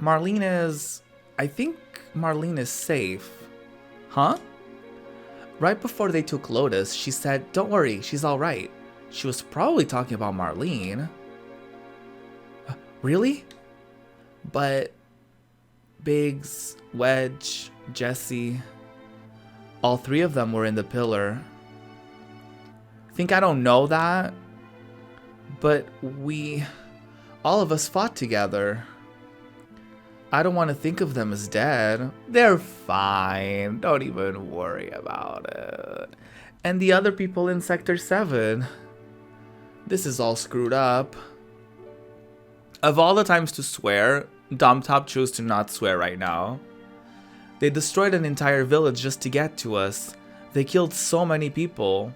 Marlene is... I think Marlene is safe. Huh? Right before they took Lotus, she said, don't worry, she's alright. She was probably talking about Marlene. Really? But Biggs, Wedge, Jesse, all three of them were in the pillar. Think I don't know that? But all of us fought together. I don't want to think of them as dead. They're fine. Don't even worry about it. And the other people in Sector 7. This is all screwed up. Of all the times to swear, Domtop chose to not swear right now. They destroyed an entire village just to get to us. They killed so many people.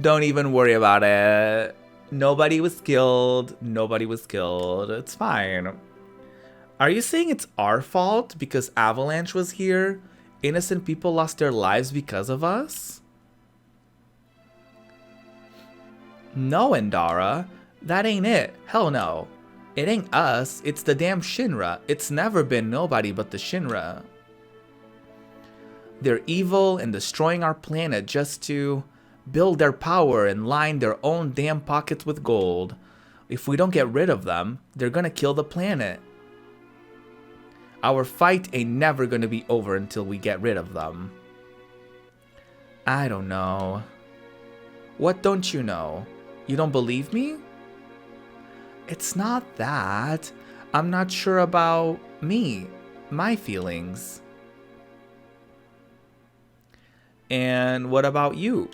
Don't even worry about it. Nobody was killed. Nobody was killed. It's fine. Are you saying it's our fault because Avalanche was here? Innocent people lost their lives because of us? No, Endara. That ain't it. Hell no. It ain't us. It's the damn Shinra. It's never been nobody but the Shinra. They're evil and destroying our planet just to build their power and line their own damn pockets with gold. If we don't get rid of them, they're gonna kill the planet. Our fight ain't never gonna be over until we get rid of them. I don't know. What don't you know? You don't believe me? It's not that. I'm not sure about me, my feelings. And what about you?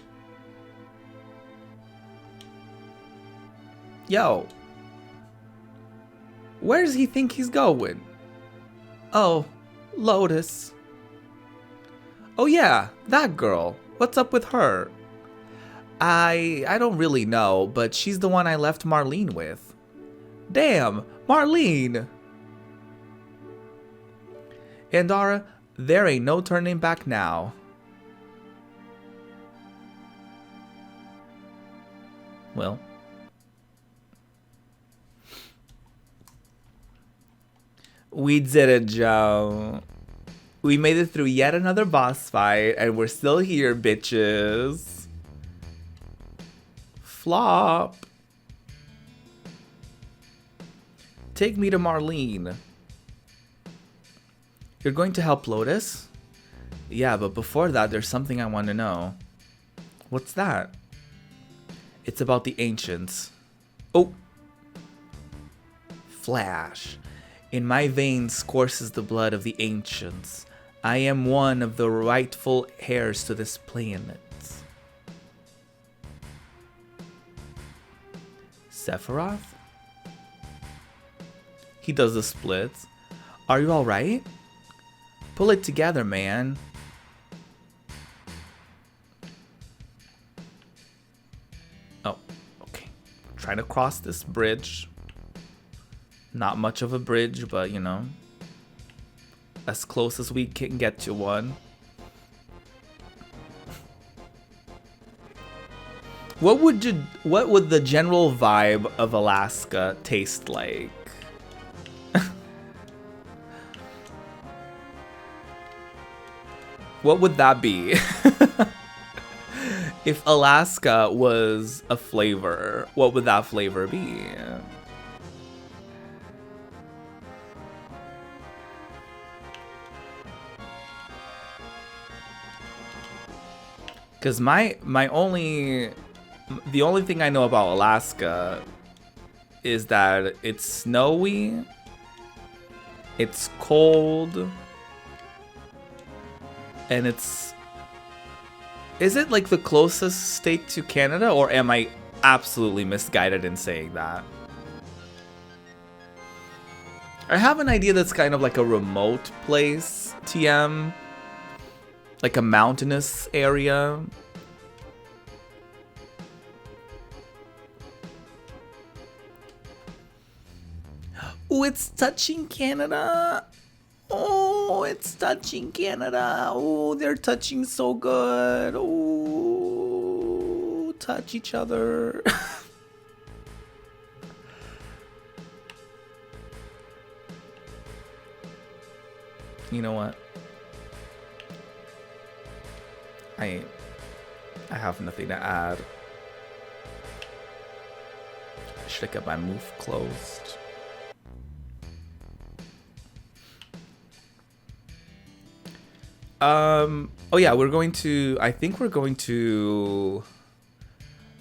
Yo. Where does he think he's going? Oh, Lotus. Oh yeah, that girl. What's up with her? I don't really know, but she's the one I left Marlene with. Damn, Marlene! Andara, there ain't no turning back now. Well. We did it, Joe. We made it through yet another boss fight, and we're still here, bitches. Flop. Take me to Marlene. You're going to help Lotus? Yeah, but before that, there's something I want to know. What's that? It's about the ancients. Oh. Flash. In my veins courses the blood of the ancients. I am one of the rightful heirs to this planet. Sephiroth? He does the splits. Are you alright? Pull it together, man. Oh, okay. Trying to cross this bridge. Not much of a bridge, but you know, as close as we can get to one. What would the general vibe of Alaska taste like? What would that be? If Alaska was a flavor, what would that flavor be? Because the only thing I know about Alaska is that it's snowy, it's cold, and is it like the closest state to Canada, or am I absolutely misguided in saying that? I have an idea that's kind of like a remote place, TM. Like a mountainous area. Oh, it's touching Canada. Oh, it's touching Canada. Oh, they're touching so good. Oh, touch each other. You know what? I have nothing to add. I should have got my move closed. Oh yeah, I think we're going to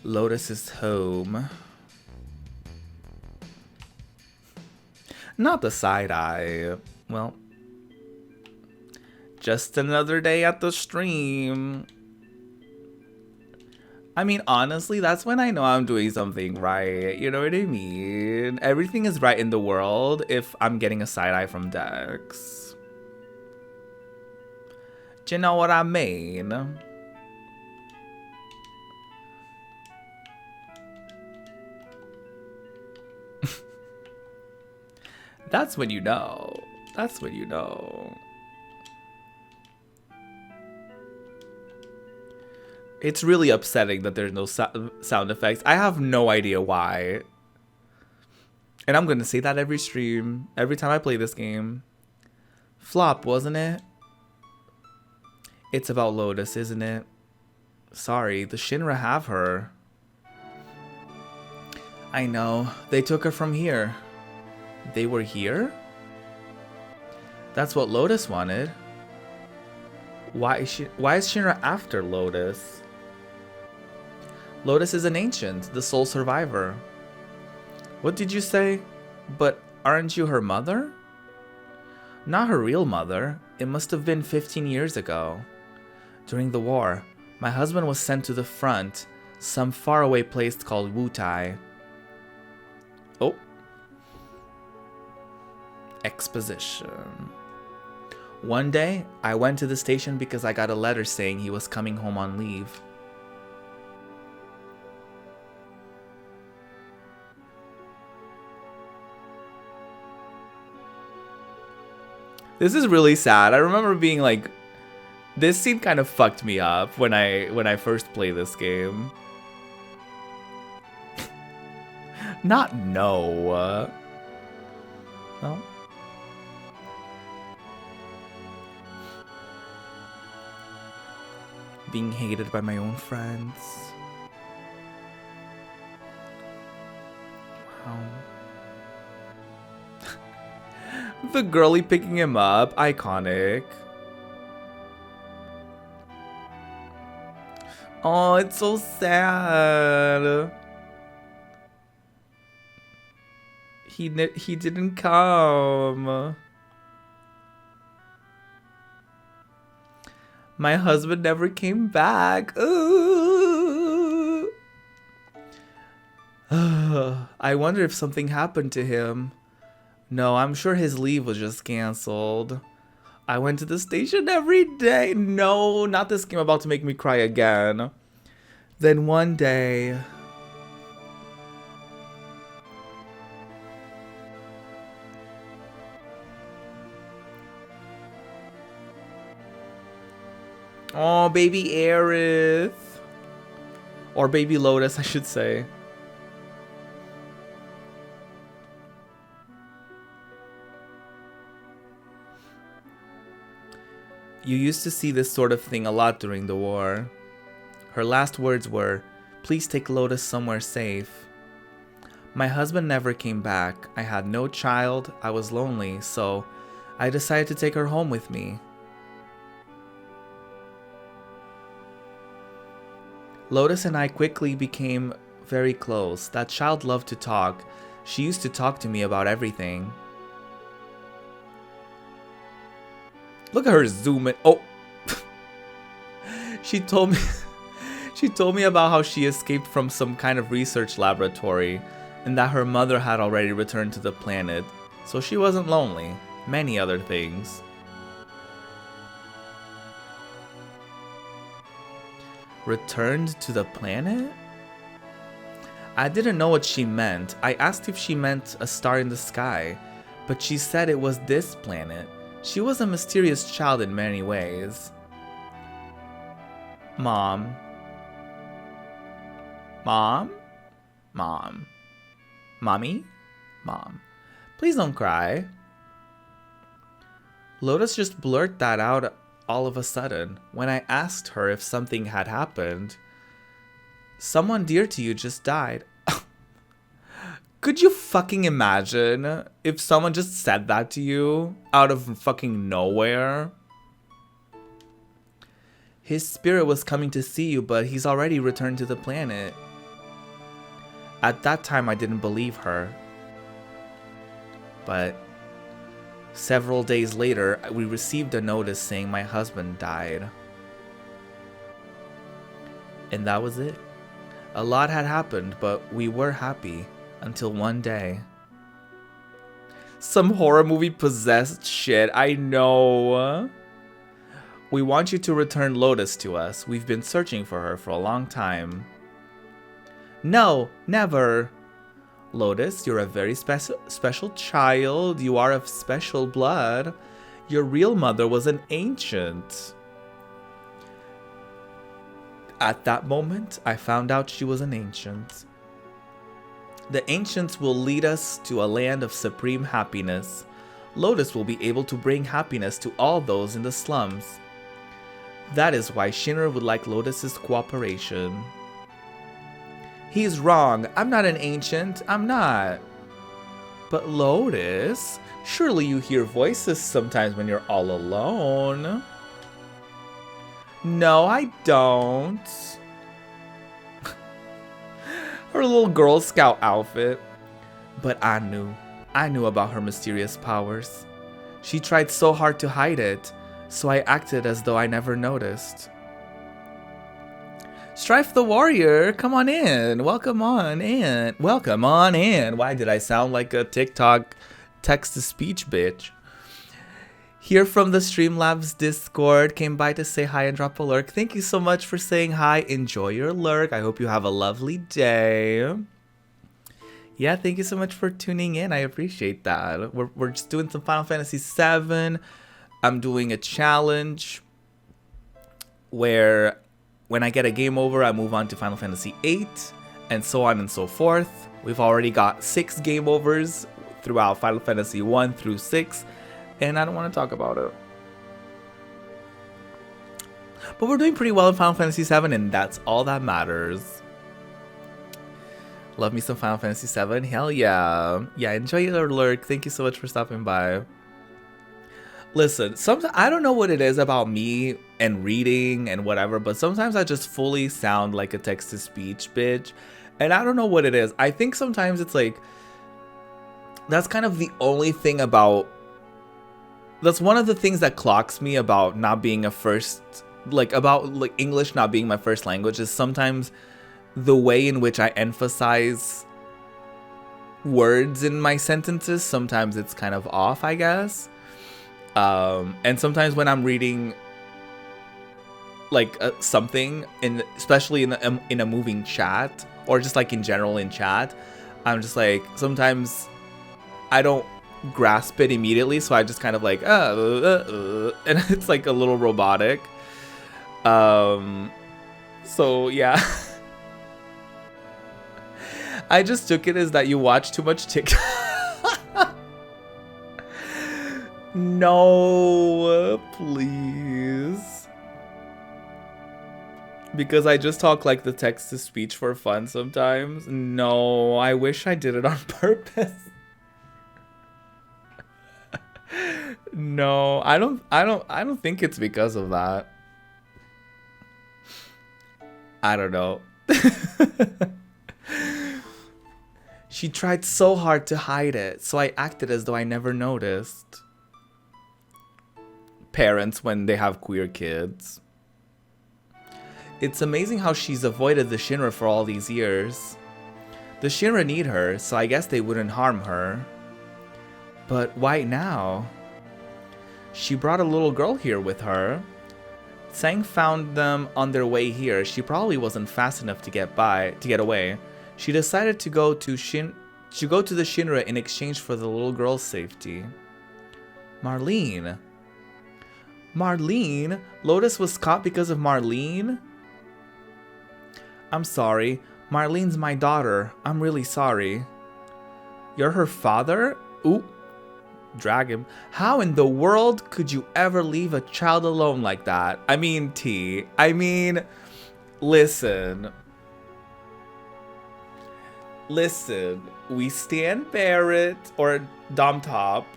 Lotus's home. Not the side eye. Well, just another day at the stream. I mean, honestly, that's when I know I'm doing something right. You know what I mean? Everything is right in the world if I'm getting a side eye from Dex. Do you know what I mean? That's when you know. That's when you know. It's really upsetting that there's no sound effects. I have no idea why. And I'm gonna say that every stream, every time I play this game. Flop, wasn't it? It's about Lotus, isn't it? Sorry, the Shinra have her. I know, they took her from here. They were here? That's what Lotus wanted. Why is Shinra after Lotus? Lotus is an ancient, the sole survivor. What did you say? But aren't you her mother? Not her real mother. It must have been 15 years ago. During the war, my husband was sent to the front, some faraway place called Wutai. Oh. Exposition. One day, I went to the station because I got a letter saying he was coming home on leave. This is really sad. I remember being like, this scene kind of fucked me up when I first played this game. Not no. No. Being hated by my own friends. Wow. The girlie picking him up, iconic. Oh, it's so sad. He didn't come. My husband never came back. Ooh. I wonder if something happened to him. No, I'm sure his leave was just canceled. I went to the station every day. No, not this game about to make me cry again. Then one day... Oh, baby Aerith. Or baby Lotus, I should say. You used to see this sort of thing a lot during the war. Her last words were, "Please take Lotus somewhere safe." My husband never came back. I had no child. I was lonely, so I decided to take her home with me. Lotus and I quickly became very close. That child loved to talk. She used to talk to me about everything. Look at her zoom in. Oh. She told me about how she escaped from some kind of research laboratory and that her mother had already returned to the planet. So she wasn't lonely. Many other things. Returned to the planet? I didn't know what she meant. I asked if she meant a star in the sky, but she said it was this planet. She was a mysterious child in many ways. Mom. Mom? Mom. Mommy? Mom. Please don't cry. Lotus just blurted that out all of a sudden when I asked her if something had happened. Someone dear to you just died. Could you fucking imagine if someone just said that to you out of fucking nowhere? His spirit was coming to see you, but he's already returned to the planet. At that time, I didn't believe her. But Several days later, we received a notice saying my husband died. And that was it. A lot had happened, but we were happy until one day. Some horror movie possessed shit, I know. We want you to return Lotus to us. We've been searching for her for a long time. No, never. Lotus, you're a very special child. You are of special blood. Your real mother was an ancient. At that moment, I found out she was an ancient. The ancients will lead us to a land of supreme happiness. Lotus will be able to bring happiness to all those in the slums. That is why Shinra would like Lotus's cooperation. He's wrong. I'm not an ancient. I'm not. But Lotus, surely you hear voices sometimes when you're all alone. No, I don't. Her little Girl Scout outfit. But I knew about her mysterious powers. She tried so hard to hide it, so I acted as though I never noticed. Strife the Warrior, come on in. Welcome on in. Welcome on in. Why did I sound like a TikTok text-to-speech bitch? Here from the Streamlabs Discord, came by to say hi and drop a lurk. Thank you so much for saying hi. Enjoy your lurk. I hope you have a lovely day. Yeah, thank you so much for tuning in. I appreciate that. We're just doing some Final Fantasy VII. I'm doing a challenge where when I get a game over, I move on to Final Fantasy VIII, and so on and so forth. We've already got 6 game overs throughout Final Fantasy 1 through 6, and I don't want to talk about it. But we're doing pretty well in Final Fantasy VII, and that's all that matters. Love me some Final Fantasy VII? Hell yeah. Yeah, enjoy your lurk. Thank you so much for stopping by. Listen, sometimes I don't know what it is about me and reading and whatever, but sometimes I just fully sound like a text-to-speech bitch. And I don't know what it is. I think sometimes it's like, that's kind of the only thing about, that's one of the things that clocks me about not being a first, about English not being my first language, is sometimes the way in which I emphasize words in my sentences. Sometimes it's kind of off, I guess. And sometimes when I'm reading something, especially in a moving chat, or just like in general in chat, I'm just like, sometimes I don't grasp it immediately, so I just kind of like and it's like a little robotic. So yeah. I just took it as that you watch too much TikTok. No, please. Because I just talk like the text-to-speech for fun sometimes. No, I wish I did it on purpose. No, I don't think it's because of that. I don't know. She tried so hard to hide it, so I acted as though I never noticed. Parents when they have queer kids. It's amazing how she's avoided the Shinra for all these years. The Shinra need her, so I guess they wouldn't harm her. But why now? She brought a little girl here with her. Sang found them on their way here. She probably wasn't fast enough to get away. She decided to go to the Shinra in exchange for the little girl's safety. Marlene. Marlene? Lotus was caught because of Marlene? I'm sorry. Marlene's my daughter. I'm really sorry. You're her father? Ooh. Drag him. How in the world could you ever leave a child alone like that? I mean, T. I mean, listen. Listen. We stand Barrett or Dom Top.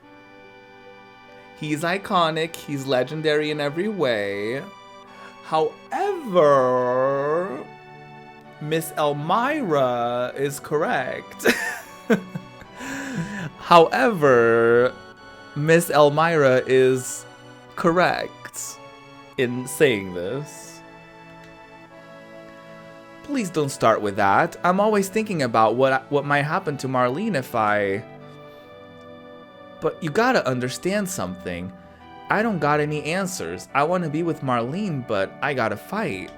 He's iconic. He's legendary in every way. However, Miss Elmira is correct. However, Miss Elmira is correct in saying this. Please don't start with that. I'm always thinking about what might happen to Marlene if I... But you gotta understand something. I don't got any answers. I want to be with Marlene, but I gotta fight.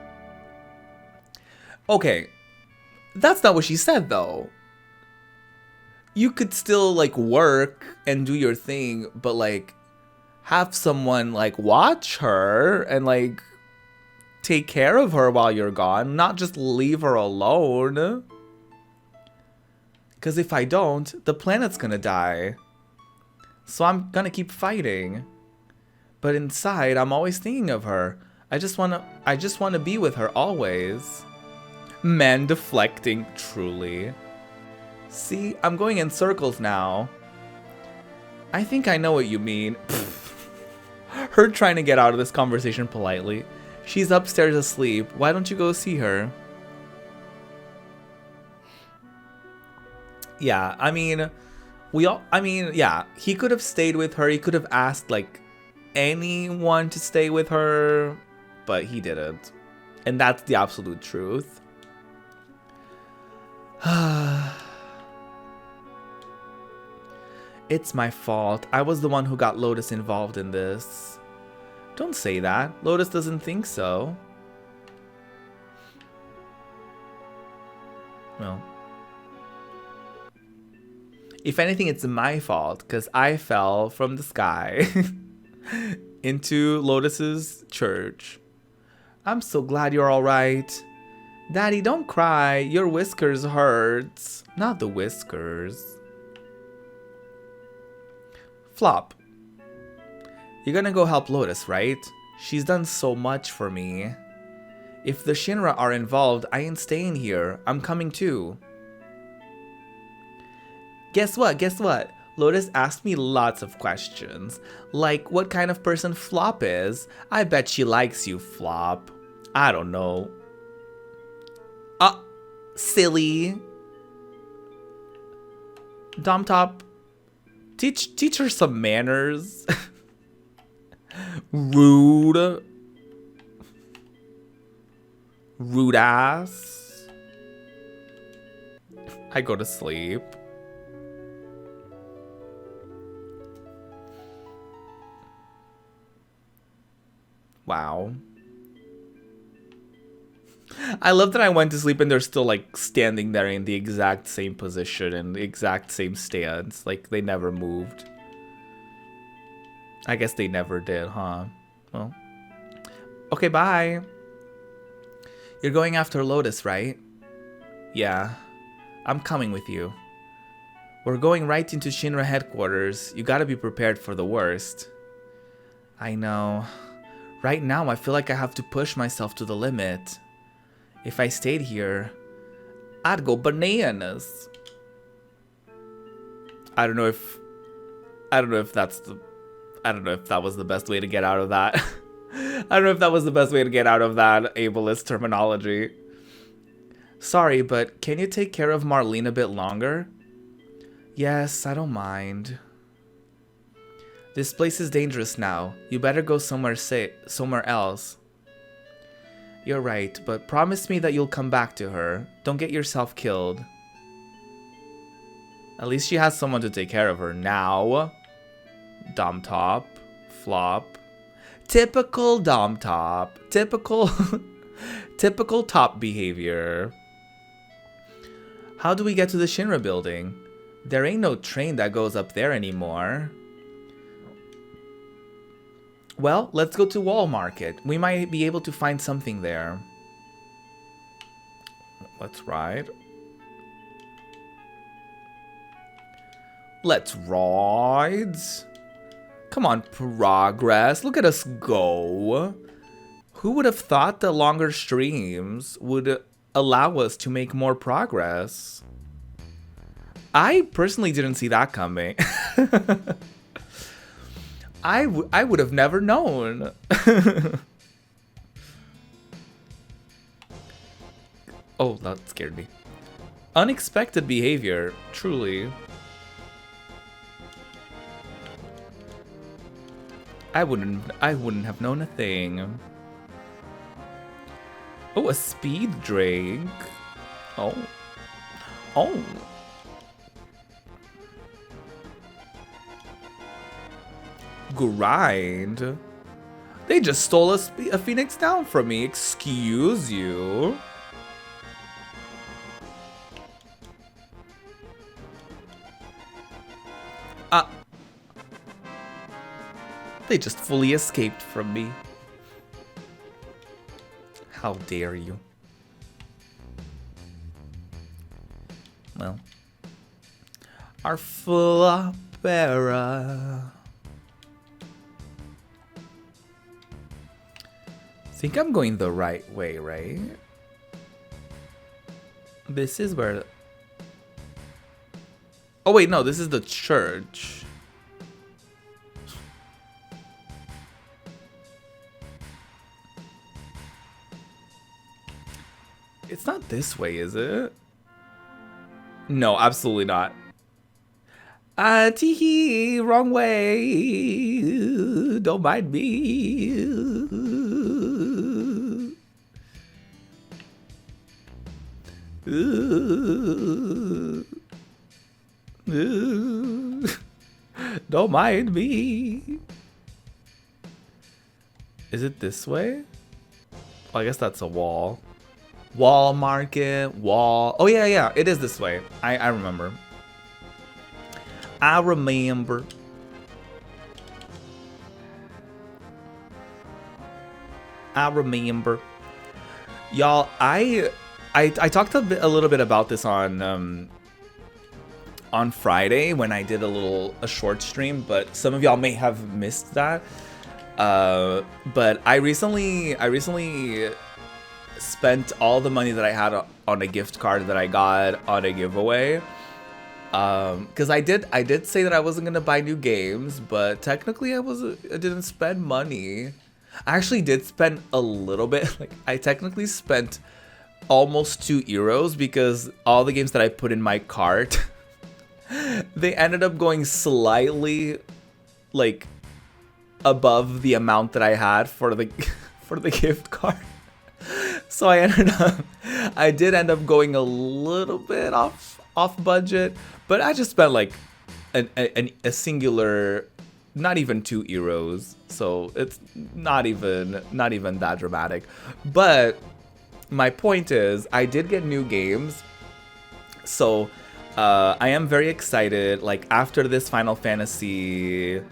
Okay, that's not what she said though. You could still like work and do your thing, but like have someone like watch her and like take care of her while you're gone, not just leave her alone. Because if I don't, the planet's gonna die. So I'm gonna keep fighting. But inside, I'm always thinking of her. I just wanna be with her always. Man deflecting, truly. See, I'm going in circles now. I think I know what you mean. Her trying to get out of this conversation politely. She's upstairs asleep. Why don't you go see her? Yeah, I mean, yeah, he could have stayed with her. He could have asked, like, anyone to stay with her, but he didn't. And that's the absolute truth. It's my fault. I was the one who got Lotus involved in this. Don't say that. Lotus doesn't think so. Well, if anything, it's my fault because I fell from the sky into Lotus's church. I'm so glad you're all right. Daddy, don't cry. Your whiskers hurts. Not the whiskers. Flop. You're gonna go help Lotus, right? She's done so much for me. If the Shinra are involved, I ain't staying here. I'm coming too. Guess what? Guess what? Lotus asked me lots of questions. Like what kind of person Flop is. I bet she likes you, Flop. I don't know. Silly. Dom Top. Teach her some manners. Rude. Rude ass. I go to sleep. Wow. I love that I went to sleep and they're still like standing there in the exact same position and the exact same stance. Like they never moved. I guess they never did, huh? Well. Okay, bye. You're going after Lotus, right? Yeah. I'm coming with you. We're going right into Shinra Headquarters. You gotta be prepared for the worst. I know. Right now, I feel like I have to push myself to the limit. If I stayed here, I'd go bananas. I don't know if that was the best way to get out of that. I don't know if that was the best way to get out of that ableist terminology. Sorry, but can you take care of Marlene a bit longer? Yes, I don't mind. This place is dangerous now. You better go somewhere else. You're right, but promise me that you'll come back to her. Don't get yourself killed. At least she has someone to take care of her now. Dom Top. Flop. Typical Dom Top. Typical top behavior. How do we get to the Shinra building? There ain't no train that goes up there anymore. Well, let's go to Wall Market. We might be able to find something there. Let's ride. Let's ride. Come on, progress. Look at us go. Who would have thought that longer streams would allow us to make more progress? I personally didn't see that coming. I would have never known. Oh, that scared me. Unexpected behavior, truly. I wouldn't have known a thing. Oh, a speed drake. Oh. Oh. Grind. They just stole a phoenix down from me. Excuse you. They just fully escaped from me. How dare you? Well, our flop era. I think I'm going the right way, right? This is where... Oh wait, no, this is the church. It's not this way, is it? No, absolutely not. Tee-hee, wrong way. Don't mind me. Don't mind me. Is it this way? Oh, I guess that's a wall. Wall market, wall. Oh, yeah, yeah. It is this way. I remember. I remember. I remember. Y'all, I talked a little bit about this on Friday when I did a short stream, but some of y'all may have missed that. But I recently spent all the money that I had on a gift card that I got on a giveaway. Because I did say that I wasn't gonna buy new games, but technically I didn't spend money. I actually did spend a little bit. Like, I technically spent almost €2 because all the games that I put in my cart, they ended up going slightly like above the amount that I had for the gift card. So I did end up going a little bit off budget, but I just spent like a singular, not even €2, so it's not even that dramatic. But my point is, I did get new games, so I am very excited. Like, after this Final Fantasy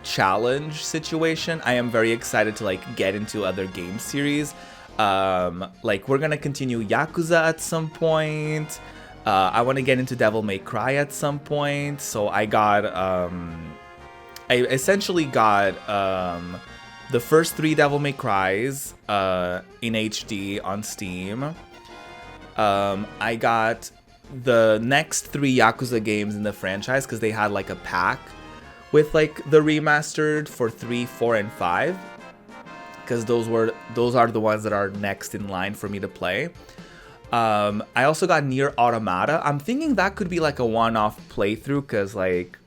challenge situation, I am very excited to like get into other game series. Like, we're gonna continue Yakuza at some point. I want to get into Devil May Cry at some point, so I essentially got the first 3 Devil May Crys in HD on Steam. I got the next 3 Yakuza games in the franchise because they had like a pack with like the remastered for 3, 4, and 5, because those are the ones that are next in line for me to play. I also got Nier Automata. I'm thinking that could be like a one-off playthrough, because like,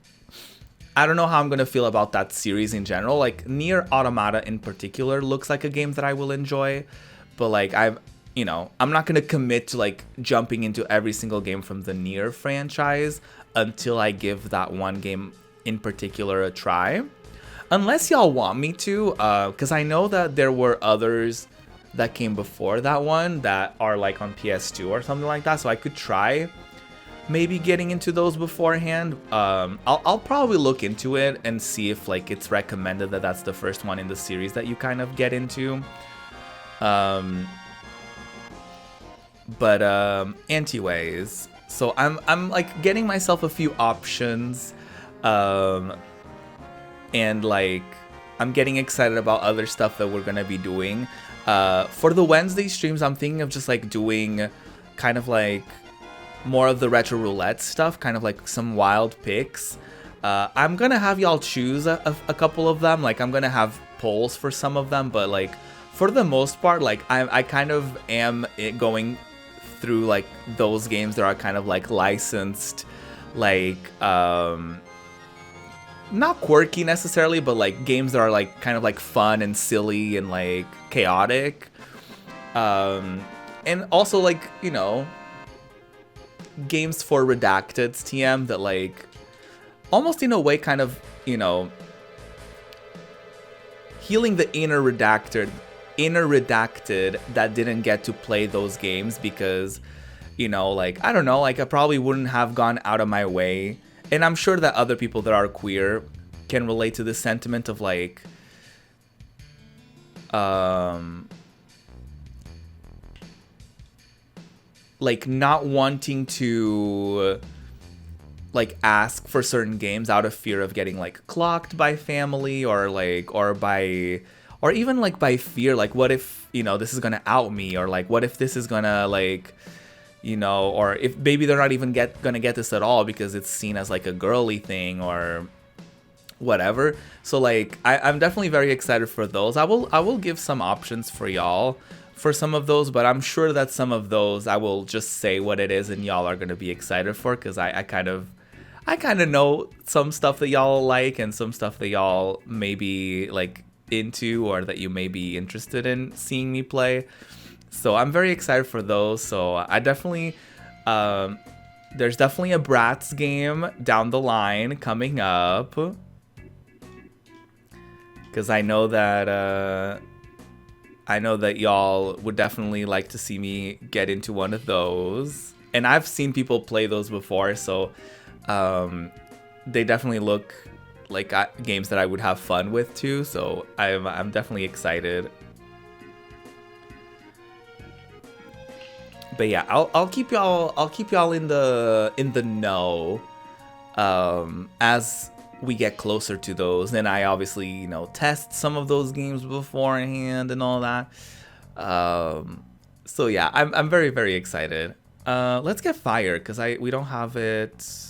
I don't know how I'm gonna feel about that series in general. Like, Nier Automata in particular looks like a game that I will enjoy, but like, I'm not gonna commit to like jumping into every single game from the Nier franchise until I give that one game in particular a try, unless y'all want me to, because I know that there were others that came before that one that are like on PS2 or something like that, so I could try maybe getting into those beforehand. I'll probably look into it and see if like it's recommended that that's the first one in the series that you kind of get into. But anyways, so I'm like getting myself a few options, and like I'm getting excited about other stuff that we're gonna be doing. For the Wednesday streams, I'm thinking of just like doing kind of like more of the retro roulette stuff, kind of like some wild picks. I'm gonna have y'all choose a couple of them. Like, I'm gonna have polls for some of them, but like for the most part, like I kind of am going through like those games that are kind of like licensed, like not quirky necessarily, but like games that are like kind of like fun and silly and like chaotic. And also like, you know, games for redacteds TM that like almost in a way kind of, you know, healing the inner redacted that didn't get to play those games because, you know, like, I don't know, like I probably wouldn't have gone out of my way. And I'm sure that other people that are queer can relate to this sentiment of like, not wanting to like ask for certain games out of fear of getting like clocked by family or like or even like by fear, like what if, you know, this is gonna out me, or like what if this is gonna like, you know, or if maybe they're not even gonna get this at all because it's seen as like a girly thing or whatever. So like I'm definitely very excited for those. I will give some options for y'all for some of those, but I'm sure that some of those I will just say what it is and y'all are gonna be excited for, because I kind of know some stuff that y'all like and some stuff that y'all may be like into or that you may be interested in seeing me play. So I'm very excited for those. So I definitely, there's definitely a Bratz game down the line coming up, because I know that y'all would definitely like to see me get into one of those. And I've seen people play those before, so they definitely look like games that I would have fun with too. So I'm definitely excited. But yeah, I'll keep y'all in the know as we get closer to those. And I obviously, you know, test some of those games beforehand and all that. So yeah, I'm very, very excited. Let's get Fire, because we don't have it.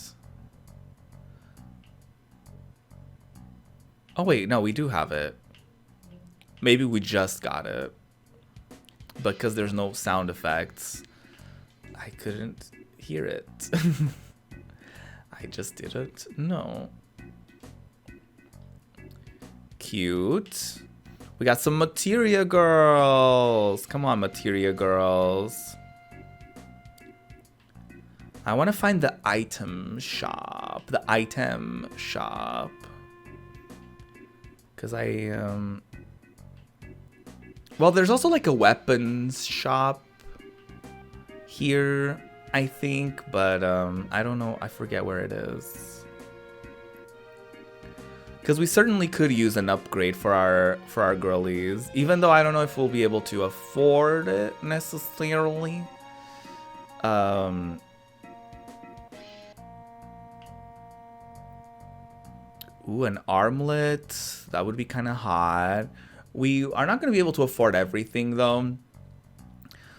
Oh wait, no, we do have it. Maybe we just got it, because there's no sound effects, I couldn't hear it. I just didn't know. Cute. We got some materia girls. Come on, materia girls. I want to find the item shop. The item shop. Because well, there's also like a weapons shop here, I think, but I don't know. I forget where it is. Because we certainly could use an upgrade for our girlies, even though I don't know if we'll be able to afford it necessarily. Ooh, an armlet. That would be kind of hot. We are not going to be able to afford everything though.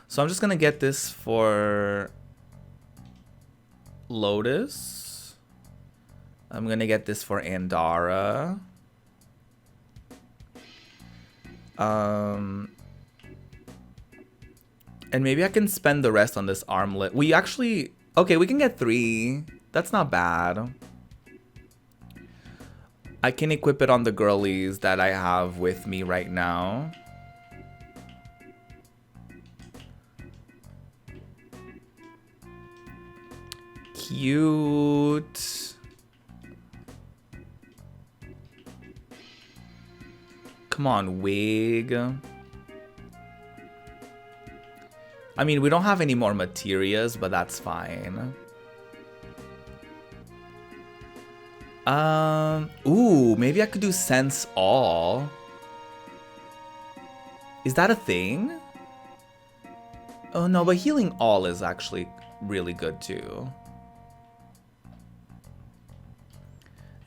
So I'm just going to get this for Lotus. I'm going to get this for Andara. And maybe I can spend the rest on this armlet. We actually... Okay, we can get 3. That's not bad. I can equip it on the girlies that I have with me right now. Cute. Come on, wig. I mean, we don't have any more materias, but that's fine. Ooh, maybe I could do sense all. Is that a thing? Oh no, but healing all is actually really good too.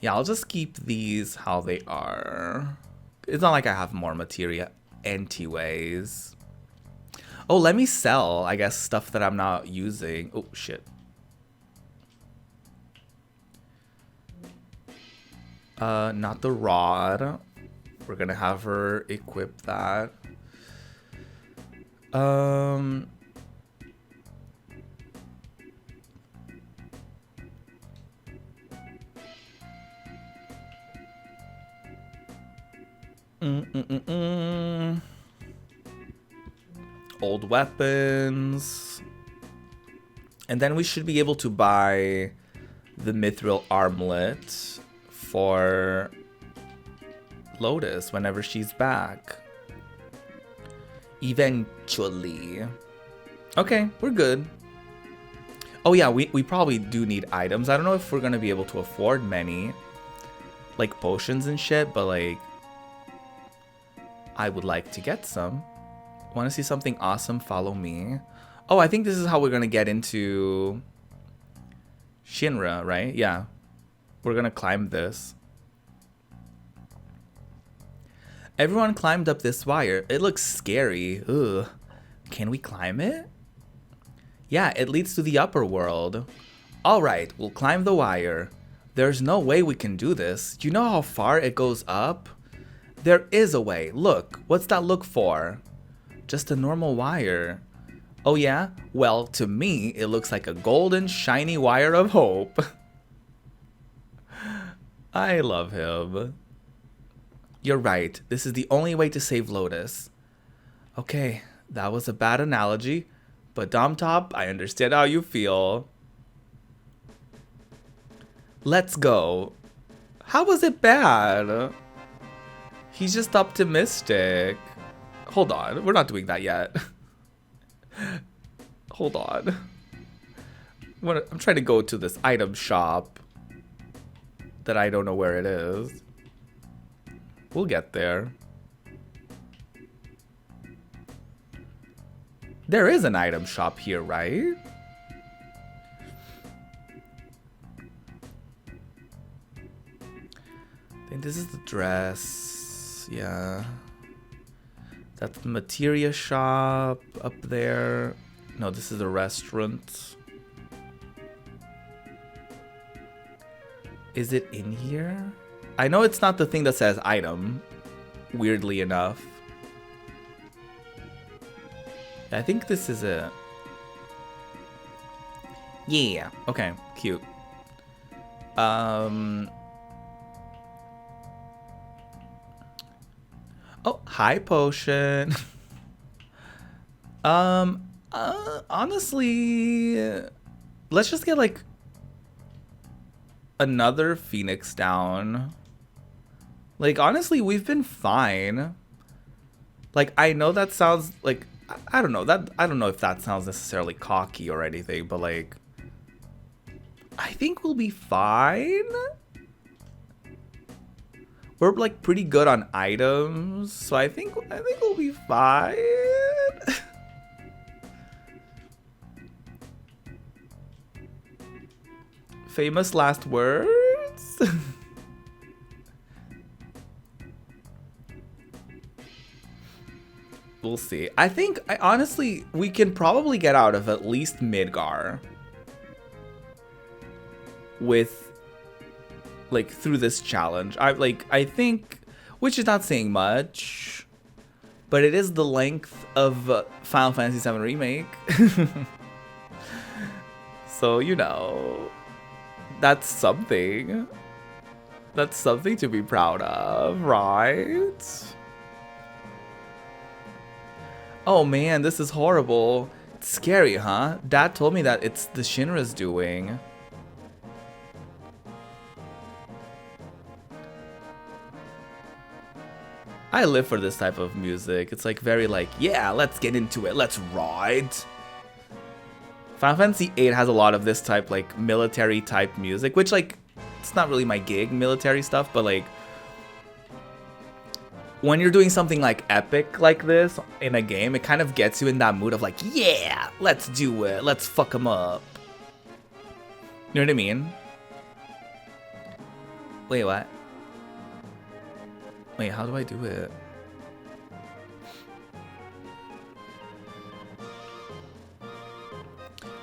Yeah, I'll just keep these how they are. It's not like I have more materia anyways. Oh, let me sell, I guess, stuff that I'm not using. Oh, shit. Not the rod. We're gonna have her equip that. Old weapons. And then we should be able to buy the mithril armlet for Lotus whenever she's back. Eventually. Okay, we're good. Oh yeah, we probably do need items. I don't know if we're gonna be able to afford many, like potions and shit, but like, I would like to get some. Want to see something awesome? Follow me. Oh, I think this is how we're gonna get into Shinra, right? Yeah. We're gonna climb this. Everyone climbed up this wire. It looks scary. Ugh. Can we climb it? Yeah, it leads to the upper world. Alright, we'll climb the wire. There's no way we can do this. You know how far it goes up? There is a way. Look. What's that look for? Just a normal wire. Oh yeah? Well, to me, it looks like a golden, shiny wire of hope. I love him. You're right. This is the only way to save Lotus. Okay, that was a bad analogy, but Dom Top, I understand how you feel. Let's go. How was it bad? He's just optimistic. Hold on, we're not doing that yet. Hold on. I'm trying to go to this item shop that I don't know where it is. We'll get there. There is an item shop here, right? I think this is the dress. Yeah. That's the materia shop up there. No, this is a restaurant. Is it in here? I know it's not the thing that says item, weirdly enough. I think this is it. Yeah, okay, cute. Oh, hi, potion. Honestly, let's just get like another Phoenix down. Like, honestly, we've been fine. Like, I know that sounds like, I don't know if that sounds necessarily cocky or anything, but like, I think we'll be fine. We're like pretty good on items, so I think we'll be fine. Famous last words? We'll see. I honestly, we can probably get out of at least Midgar with, like, through this challenge. I think, which is not saying much, but it is the length of Final Fantasy VII Remake. So, you know, that's something. That's something to be proud of, right? Oh man, this is horrible. It's scary, huh? Dad told me that it's the Shinra's doing. I live for this type of music. It's like very like, yeah, let's get into it. Let's ride. Final Fantasy VIII has a lot of this type, like, military type music, which, like, it's not really my gig, military stuff, but like, when you're doing something like epic like this in a game, it kind of gets you in that mood of like, yeah, let's do it. Let's fuck them up. You know what I mean? Wait, what? Wait, how do I do it?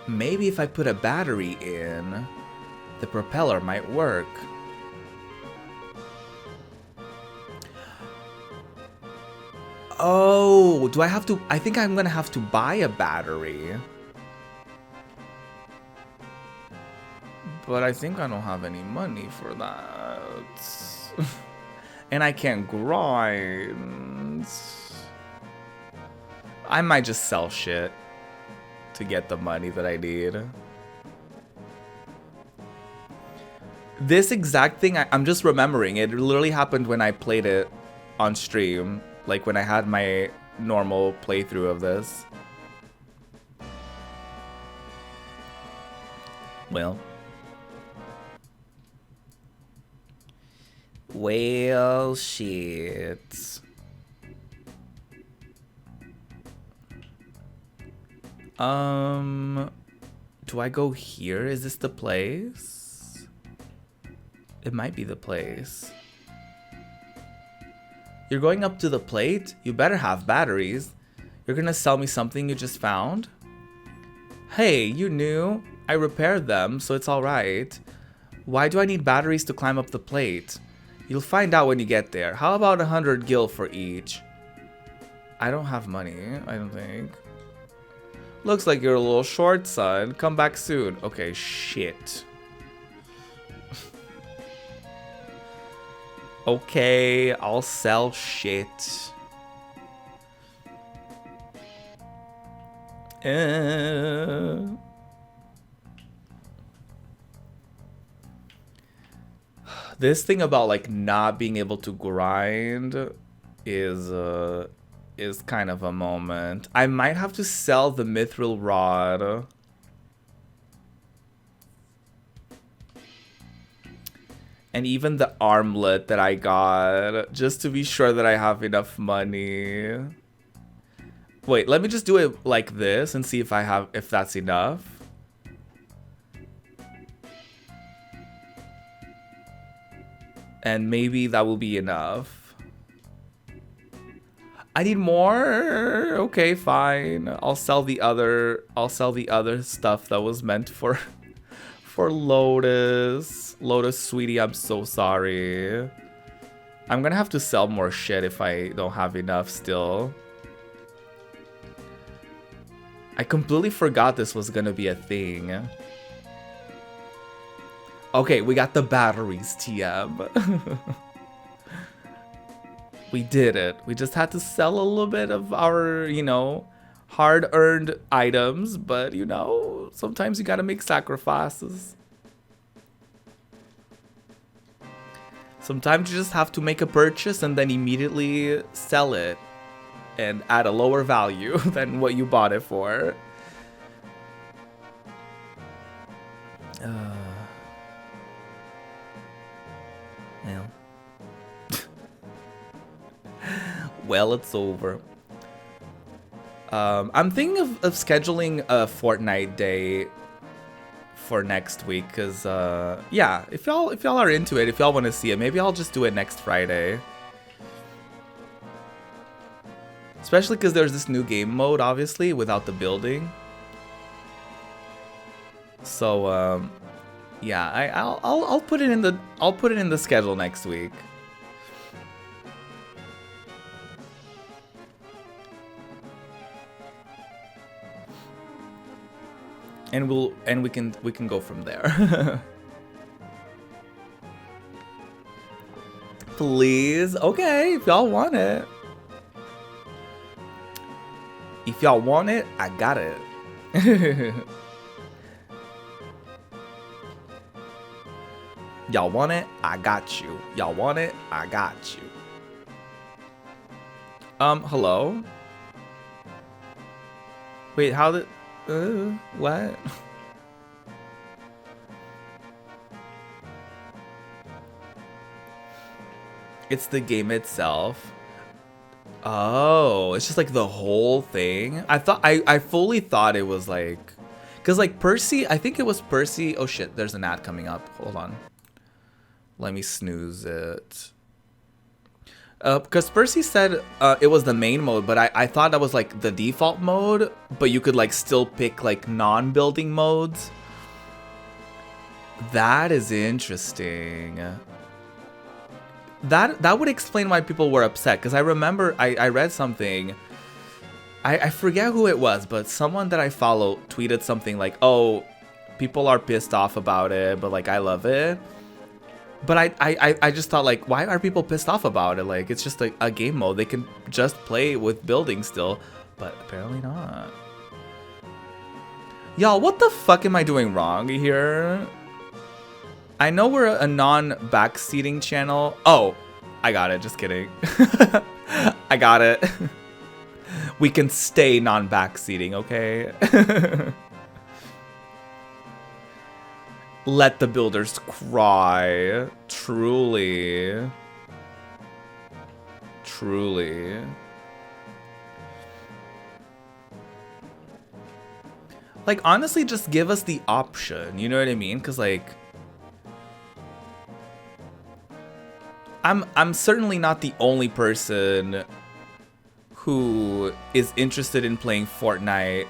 Maybe if I put a battery in, the propeller might work. Oh, do I have to? I think I'm gonna have to buy a battery. But I think I don't have any money for that. And I can't grind. I might just sell shit to get the money that I need. This exact thing, I'm just remembering. It literally happened when I played it on stream. Like when I had my normal playthrough of this. Well, shit. Do I go here? Is this the place? It might be the place. You're going up to the plate? You better have batteries. You're gonna sell me something you just found? Hey, you knew. I repaired them, so it's alright. Why do I need batteries to climb up the plate? You'll find out when you get there. How about 100 gil for each? I don't have money, I don't think. Looks like you're a little short, son. Come back soon. Okay, shit. Okay, I'll sell shit. This thing about like not being able to grind is kind of a moment. I might have to sell the mithril rod. And even the armlet that I got, just to be sure that I have enough money. Wait, let me just do it like this and see if that's enough. And maybe that will be enough. I need more. Okay, fine. I'll sell the other stuff that was meant for Lotus. Lotus, sweetie, I'm so sorry. I'm gonna have to sell more shit if I don't have enough still. I completely forgot this was gonna be a thing. Okay, we got the batteries, TM. We did it. We just had to sell a little bit of our, you know, hard-earned items, but, you know, sometimes you gotta make sacrifices. Sometimes you just have to make a purchase and then immediately sell it and at a lower value than what you bought it for. Well. Well, it's over. I'm thinking of scheduling a Fortnite day for next week, cause yeah, if y'all are into it, if y'all want to see it, maybe I'll just do it next Friday. Especially because there's this new game mode, obviously, without the building. So yeah, I'll put it in the schedule next week. And we can go from there. Please, okay, if y'all want it. If y'all want it, I got it. Y'all want it, I got you. Y'all want it, I got you. Hello? Wait, how did... what? It's the game itself. Oh, it's just like the whole thing. I fully thought it was like, cause like Percy, I think it was Percy. Oh shit, there's an ad coming up. Hold on. Let me snooze it. Because Percy said it was the main mode, but I thought that was like the default mode, but you could like still pick like non-building modes. That is interesting. That would explain why people were upset, because I remember I read something. I forget who it was, but someone that I follow tweeted something like, oh, people are pissed off about it, but like I love it. But I just thought, like, why are people pissed off about it? Like, it's just a game mode. They can just play with building still, but apparently not. Y'all, what the fuck am I doing wrong here? I know we're a non-backseating channel. Oh, I got it. Just kidding. I got it. We can stay non-backseating, okay? Let the builders cry. Truly. Truly. Like, honestly, just give us the option. You know what I mean? Because, like, I'm certainly not the only person who is interested in playing Fortnite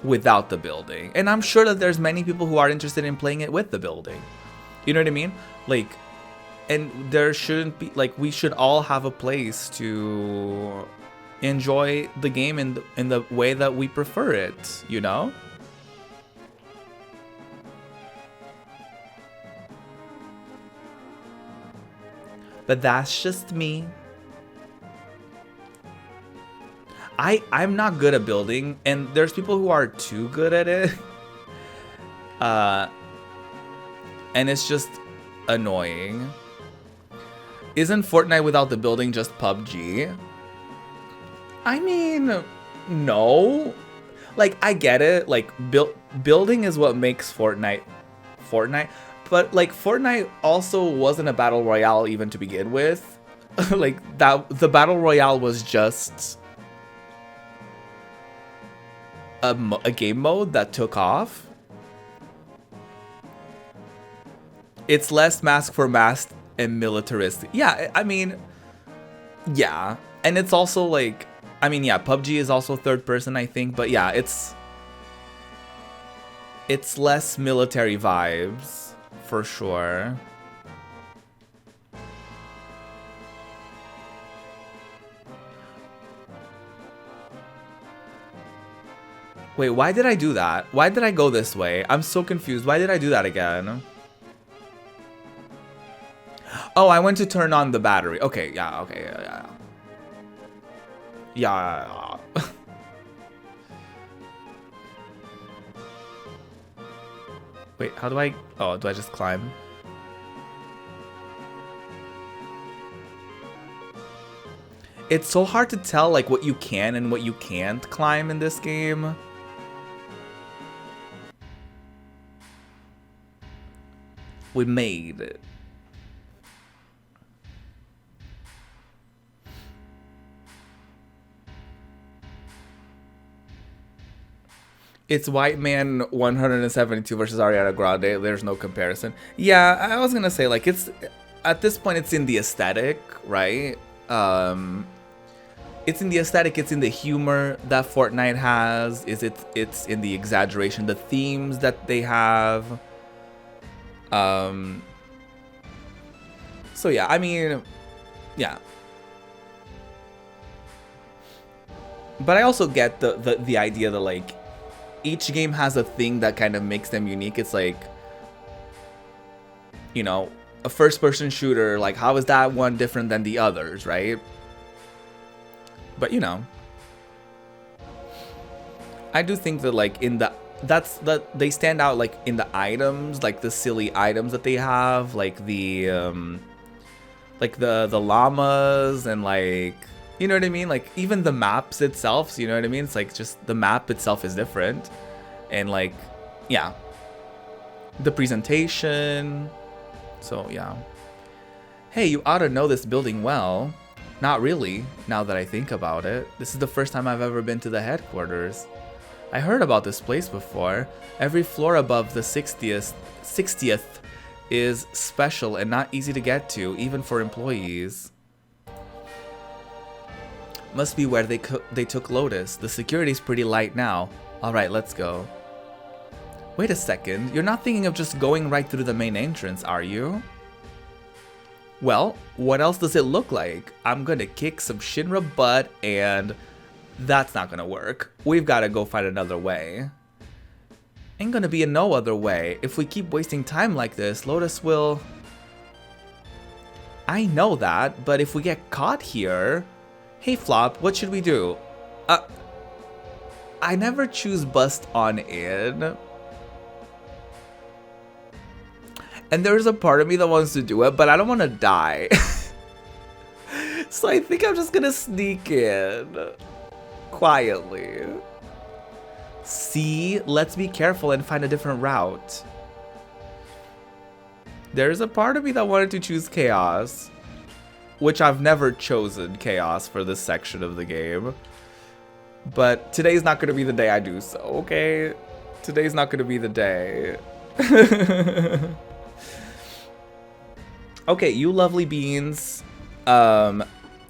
without the building. And I'm sure that there's many people who are interested in playing it with the building. You know what I mean? Like, and there shouldn't be, like, we should all have a place to enjoy the game in the way that we prefer it, you know? But that's just me. I'm not good at building, and there's people who are too good at it. And it's just annoying. Isn't Fortnite without the building just PUBG? I mean, no. Like, I get it. Like, building is what makes Fortnite Fortnite. But, like, Fortnite also wasn't a battle royale even to begin with. Like, the battle royale was just a game mode that took off. It's less mask for mask and militaristic. Yeah, I mean, yeah. And it's also like, I mean, yeah, PUBG is also third person, I think. But yeah, it's less military vibes, for sure. Wait, why did I do that? Why did I go this way? I'm so confused. Why did I do that again? Oh, I went to turn on the battery. Okay, yeah, okay, yeah. Yeah. Wait, how do I... Oh, do I just climb? It's so hard to tell, like, what you can and what you can't climb in this game. We made it. It's White Man 172 versus Ariana Grande. There's no comparison. Yeah, I was gonna say, like, it's at this point it's in the aesthetic, right? It's in the aesthetic. It's in the humor that Fortnite has. It's in the exaggeration, the themes that they have. So yeah, I mean, yeah. But I also get the idea that, like, each game has a thing that kind of makes them unique. It's like, you know, a first-person shooter, like, how is that one different than the others, right? But, you know, I do think that, like, they stand out, like, in the items, like the silly items that they have, like the llamas, and, like, you know what I mean? Like, even the maps itself, you know what I mean? It's like, just the map itself is different. And, like, yeah. The presentation. So, yeah. Hey, you ought to know this building well. Not really, now that I think about it. This is the first time I've ever been to the headquarters. I heard about this place before. Every floor above the 60th is special and not easy to get to, even for employees. Must be where they took Lotus. The security's pretty light now. Alright, let's go. Wait a second, you're not thinking of just going right through the main entrance, are you? Well, what else does it look like? I'm gonna kick some Shinra butt, and that's not gonna work. We've gotta go find another way. Ain't gonna be no other way. If we keep wasting time like this, Lotus will... I know that, but if we get caught here... Hey, Flop, what should we do? I never choose bust on in. And there's a part of me that wants to do it, but I don't want to die. So I think I'm just gonna sneak in. Quietly. See? Let's be careful and find a different route. There's a part of me that wanted to choose chaos. Which I've never chosen chaos for this section of the game. But today's not gonna be the day I do so, okay? Today's not gonna be the day. Okay, you lovely beans.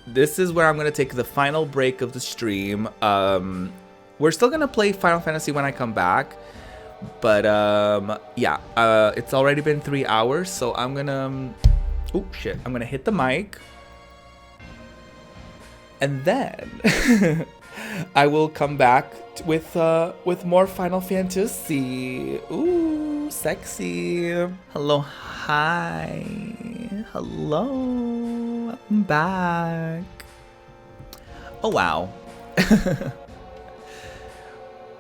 This is where I'm gonna take the final break of the stream. We're still gonna play Final Fantasy when I come back. But yeah, it's already been 3 hours, so I'm gonna oh shit, I'm gonna hit the mic. And then I will come back with more Final Fantasy. Ooh, sexy. Hello, hi. Hello. I'm back. Oh wow.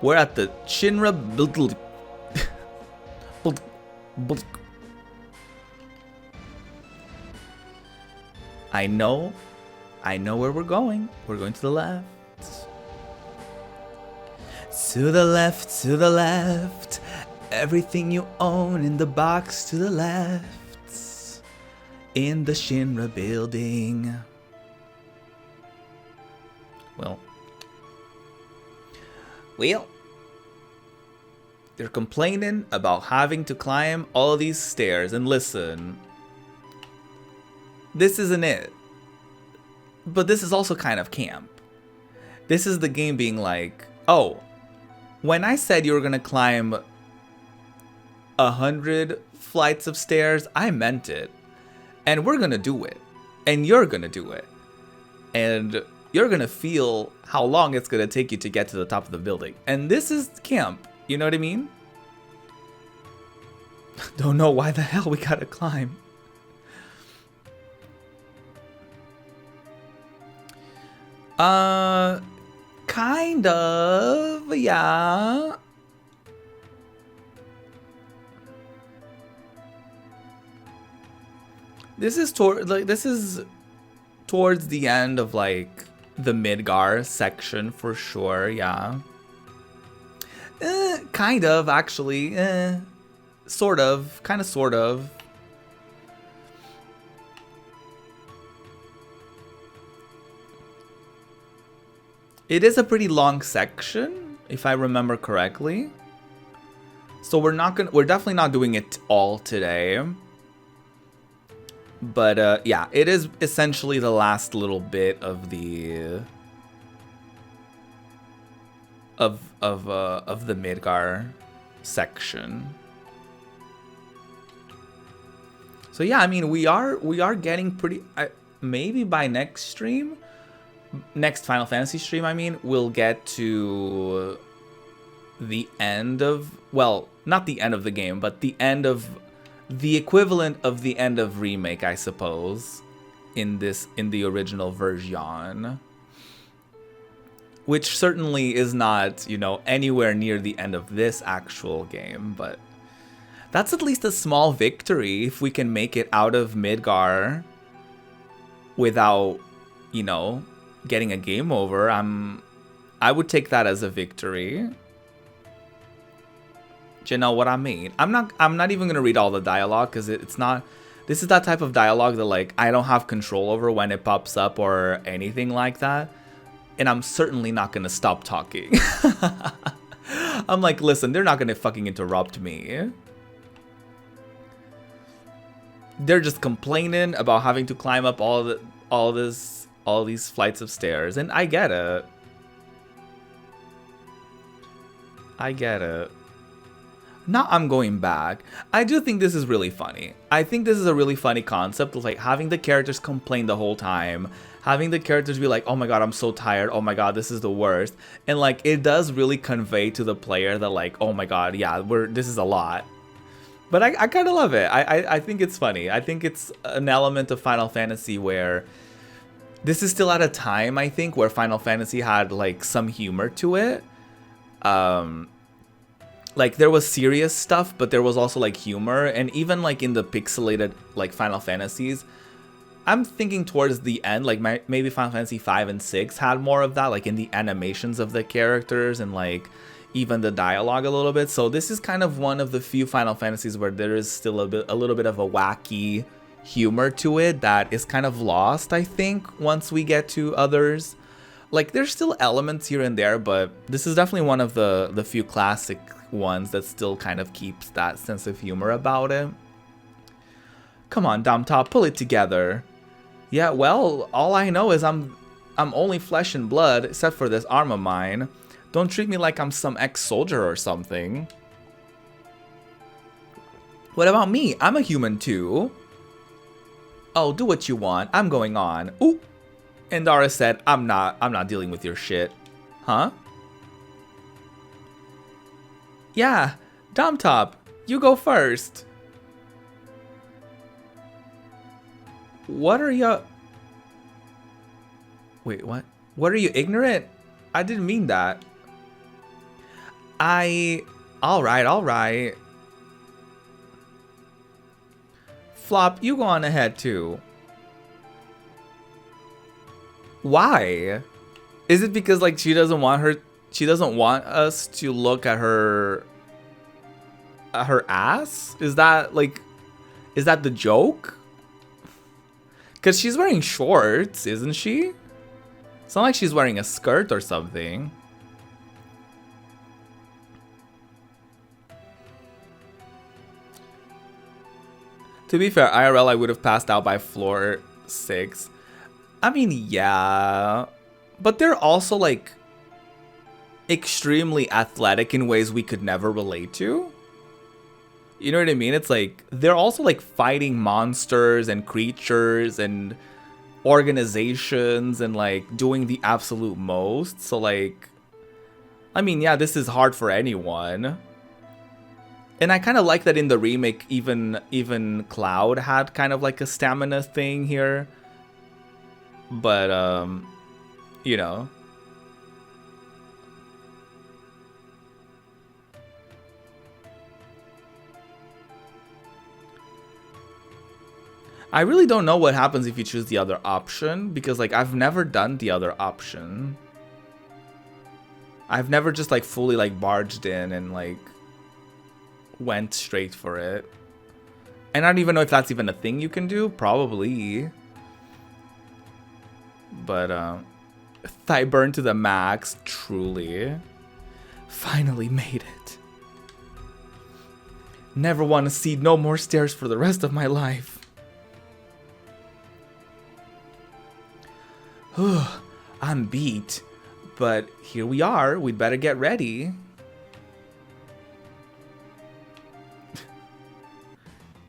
We're at the Shinra I know where we're going. We're going to the left. To the left, to the left. Everything you own in the box to the left. In the Shinra building. Well, they're complaining about having to climb all these stairs. And listen, this isn't it. But this is also kind of camp. This is the game being like, oh, when I said you were gonna climb 100 flights of stairs, I meant it. And we're gonna do it. And you're gonna do it. And you're gonna feel how long it's gonna take you to get to the top of the building. And this is camp. You know what I mean? Don't know why the hell we gotta climb. Kind of, yeah. This is towards the end of like the Midgar section for sure, yeah. Kind of, actually. Sort of, kind of, sort of. It is a pretty long section, if I remember correctly. So we're definitely not doing it all today. But yeah, it is essentially the last little bit of the of the Midgar section. So yeah, I mean, we are getting pretty. Maybe by next Final Fantasy stream, I mean, we'll get to the end of, well, not the end of the game, but the end of the equivalent of the end of Remake, I suppose, in the original version. Which certainly is not, you know, anywhere near the end of this actual game, but that's at least a small victory if we can make it out of Midgar without, you know, getting a game over. I would take that as a victory. Do you know what I mean? I'm not even gonna read all the dialogue because it's not. This is that type of dialogue that like I don't have control over when it pops up or anything like that. And I'm certainly not gonna stop talking. I'm like, listen, they're not gonna fucking interrupt me. They're just complaining about having to climb up all these flights of stairs, and I get it. I get it. Now I'm going back. I do think this is really funny. I think this is a really funny concept of like having the characters complain the whole time, having the characters be like, oh my god, I'm so tired, oh my god, this is the worst. And like it does really convey to the player that like, oh my god, yeah, this is a lot. But I kind of love it. I think it's funny. I think it's an element of Final Fantasy where this is still at a time, I think, where Final Fantasy had like some humor to it. Like there was serious stuff, but there was also like humor, and even like in the pixelated like Final Fantasies, I'm thinking towards the end, like maybe Final Fantasy V and VI had more of that, like in the animations of the characters and like even the dialogue a little bit. So this is kind of one of the few Final Fantasies where there is still a little bit of a wacky humor to it that is kind of lost, I think, once we get to others. Like there's still elements here and there, but this is definitely one of the few classic ones that still kind of keeps that sense of humor about it. Come on, Dom Top, pull it together. Yeah, well, all I know is I'm only flesh and blood, except for this arm of mine. Don't treat me like I'm some ex-soldier or something. What about me? I'm a human too. Oh, do what you want. I'm going on. Ooh. And Dara said, I'm not dealing with your shit. Huh? Yeah, Dom Top, you go first. What are you... Wait, what? What are you, ignorant? I didn't mean that. Alright. Flop, you go on ahead too. Why? Is it because like she doesn't want us to look at her ass? Is that the joke? Cause she's wearing shorts, isn't she? It's not like she's wearing a skirt or something. To be fair, IRL I would have passed out by floor 6. I mean, yeah. But they're also like extremely athletic in ways we could never relate to. You know what I mean? It's like they're also like fighting monsters and creatures and organizations and like doing the absolute most. So like, I mean, yeah, this is hard for anyone. And I kind of like that in the remake, even Cloud had kind of like a stamina thing here. But, you know. I really don't know what happens if you choose the other option, because like I've never done the other option. I've never just like fully like barged in and like went straight for it. And I don't even know if that's even a thing you can do. Probably. But thigh burn to the max, truly. Finally made it. Never want to see no more stairs for the rest of my life. I'm beat, but here we are. We'd better get ready.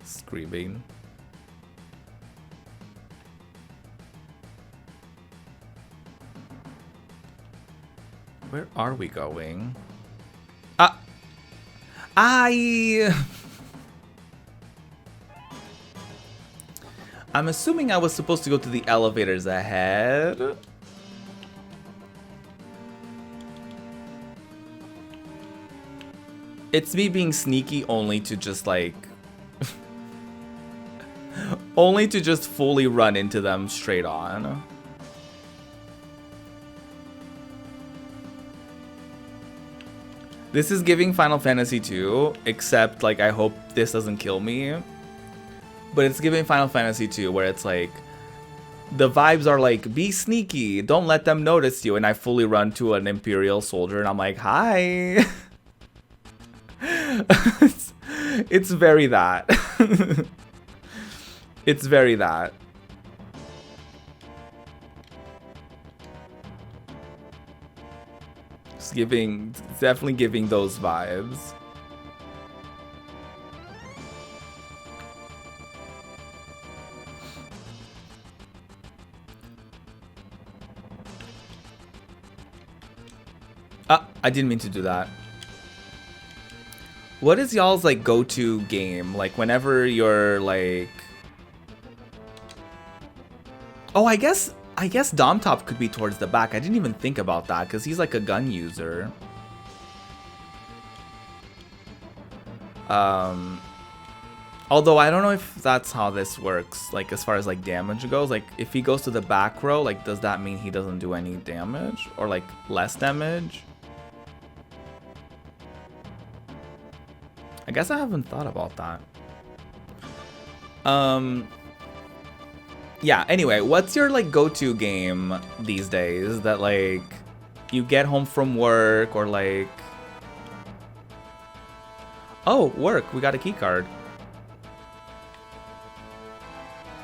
Screaming. Where are we going? I'm assuming I was supposed to go to the elevators ahead. It's me being sneaky only to just like... only to just fully run into them straight on. This is giving Final Fantasy II, except like I hope this doesn't kill me. But it's giving Final Fantasy II where it's like, the vibes are like, be sneaky, don't let them notice you. And I fully run to an Imperial soldier and I'm like, hi. It's very that. It's very that. It's definitely giving those vibes. I didn't mean to do that. What is y'all's like go-to game? Like whenever you're like, oh, I guess Dom Top could be towards the back. I didn't even think about that because he's like a gun user. Although I don't know if that's how this works, like as far as like damage goes. Like if he goes to the back row, like does that mean he doesn't do any damage or like less damage? I guess I haven't thought about that. Yeah, anyway, what's your like go-to game these days that like you get home from work or like, oh, work, we got a key card.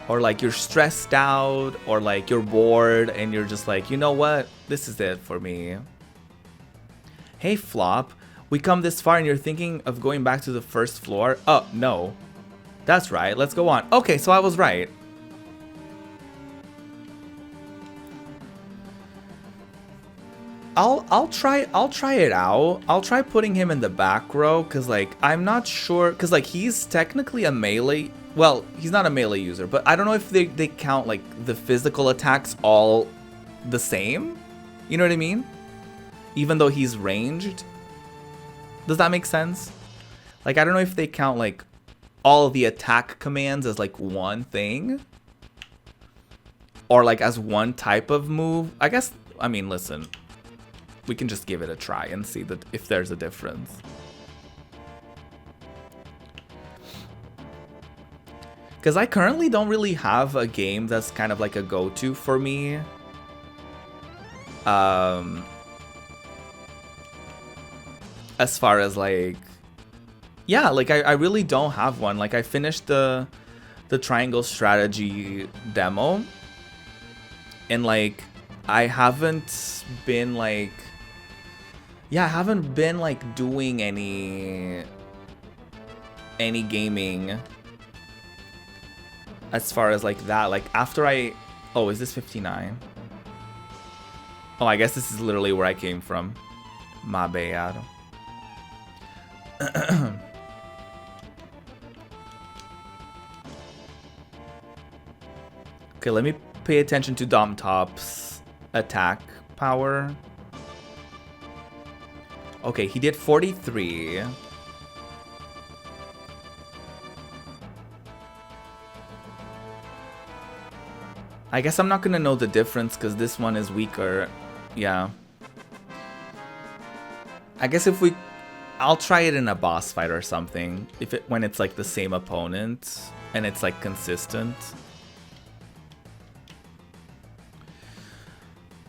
Or like you're stressed out or like you're bored and you're just like, you know what? This is it for me. Hey, Flop, we come this far and you're thinking of going back to the first floor? Oh, no. That's right, let's go on. Okay, so I was right. I'll try it out. I'll try putting him in the back row because like I'm not sure because like he's technically a melee. Well, he's not a melee user, but I don't know if they count like the physical attacks all the same. You know what I mean? Even though he's ranged. Does that make sense? Like I don't know if they count like all of the attack commands as like one thing or like as one type of move. I guess, I mean, listen. We can just give it a try and see that if there's a difference. Because I currently don't really have a game that's kind of like a go-to for me. As far as like, yeah, like I really don't have one. Like I finished the triangle strategy demo, and like I haven't been like, yeah, I haven't been like doing any gaming as far as like that. Like after oh, is this 59? Oh, I guess this is literally where I came from. My bad. Okay, let me pay attention to Dom Top's attack power. Okay, he did 43. I guess I'm not gonna know the difference because this one is weaker. Yeah. I guess I'll try it in a boss fight or something. When it's like the same opponent and it's like consistent.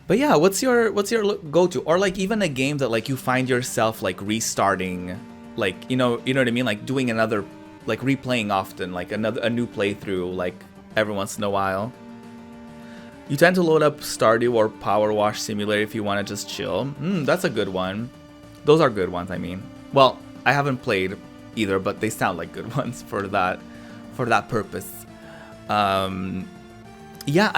But yeah, what's your go-to, or like even a game that like you find yourself like restarting, like you know what I mean, like doing another, like replaying often, like a new playthrough, like every once in a while. You tend to load up Stardew or Power Wash Simulator if you want to just chill. That's a good one. Those are good ones, I mean. Well, I haven't played either, but they sound like good ones for that purpose. Yeah,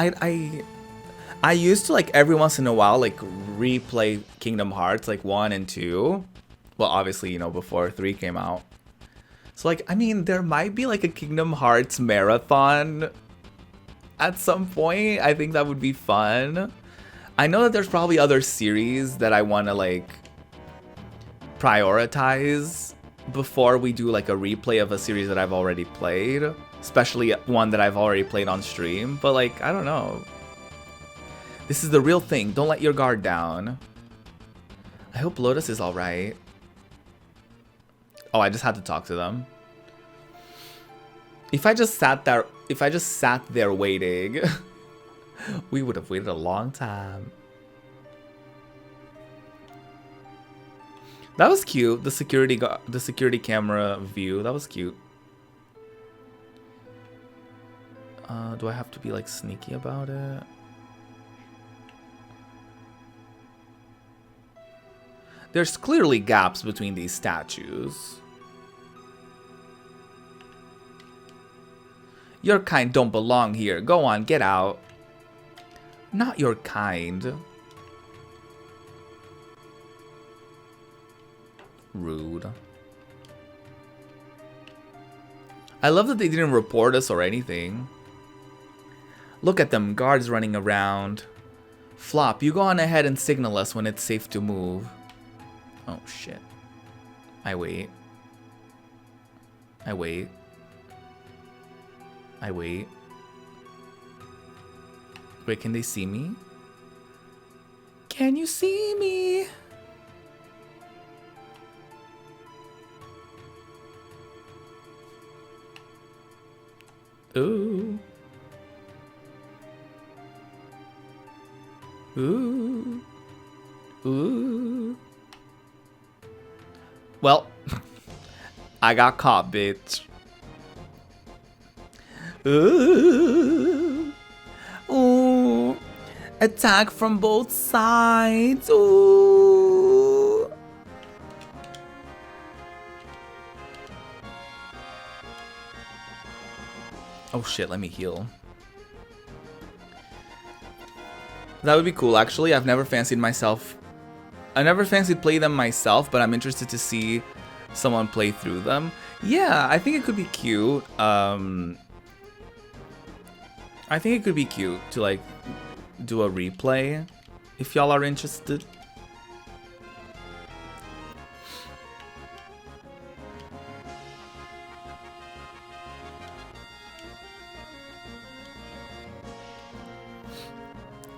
I used to like every once in a while like replay Kingdom Hearts like 1 and 2. Well, obviously, you know, before 3 came out. So like, I mean, there might be like a Kingdom Hearts marathon at some point. I think that would be fun. I know that there's probably other series that I want to like prioritize before we do like a replay of a series that I've already played, especially one that I've already played on stream. But like, I don't know. This is the real thing. Don't let your guard down. I hope Lotus is all right. Oh, I just had to talk to them. If I just sat there waiting, we would have waited a long time. That was cute. The security camera view. That was cute. Do I have to be like sneaky about it? There's clearly gaps between these statues. Your kind don't belong here. Go on, get out. Not your kind. Rude. I love that they didn't report us or anything. Look at them, guards running around. Flop, you go on ahead and signal us when it's safe to move. Oh, shit. I wait. I wait. I wait. Wait, can they see me? Can you see me? Ooh. Ooh. Ooh. Well, I got caught, bitch. Ooh. Ooh. Attack from both sides. Ooh. Oh shit, let me heal. That would be cool, actually. I've never fancied myself. I never fancied play them myself, but I'm interested to see someone play through them. Yeah, I think it could be cute. I think it could be cute to like do a replay if y'all are interested.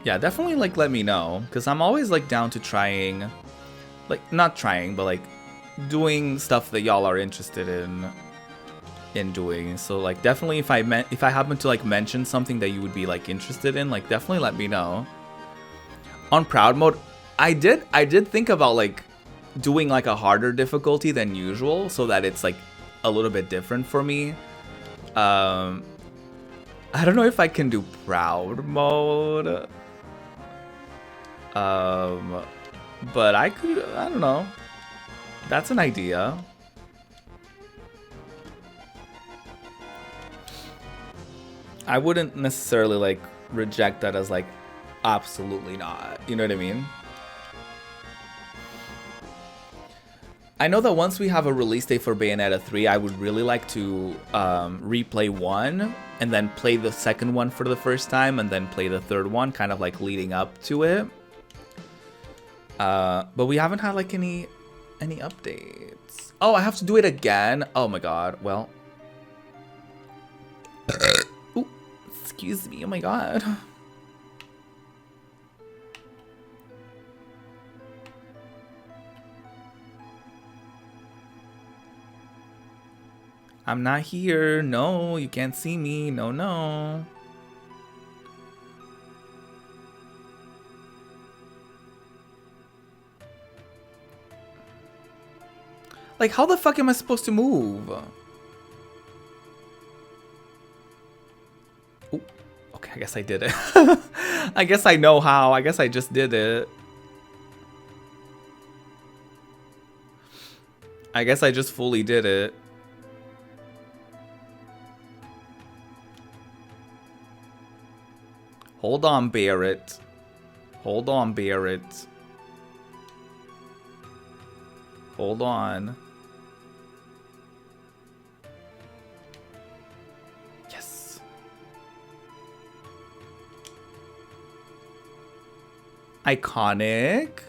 Yeah, definitely like let me know, because I'm always like down to trying, like not trying, but like doing stuff that y'all are interested in doing. So like definitely if I happen to like mention something that you would be like interested in, like definitely let me know. On proud mode, I did think about like doing like a harder difficulty than usual so that it's like a little bit different for me. I don't know if I can do proud mode. But I don't know. That's an idea. I wouldn't necessarily like reject that as like absolutely not. You know what I mean? I know that once we have a release date for Bayonetta 3, I would really like to replay 1 and then play the second one for the first time and then play the third one, kind of like leading up to it. But we haven't had like any updates. Oh, I have to do it again. Oh my god. Well. Ooh, excuse me. Oh my god. I'm not here. No, you can't see me. No, no. Like, how the fuck am I supposed to move? Ooh, okay, I guess I did it. I guess I know how. I guess I just did it. I guess I just fully did it. Hold on, Barrett. Hold on, Barrett. Hold on. Yes. Iconic.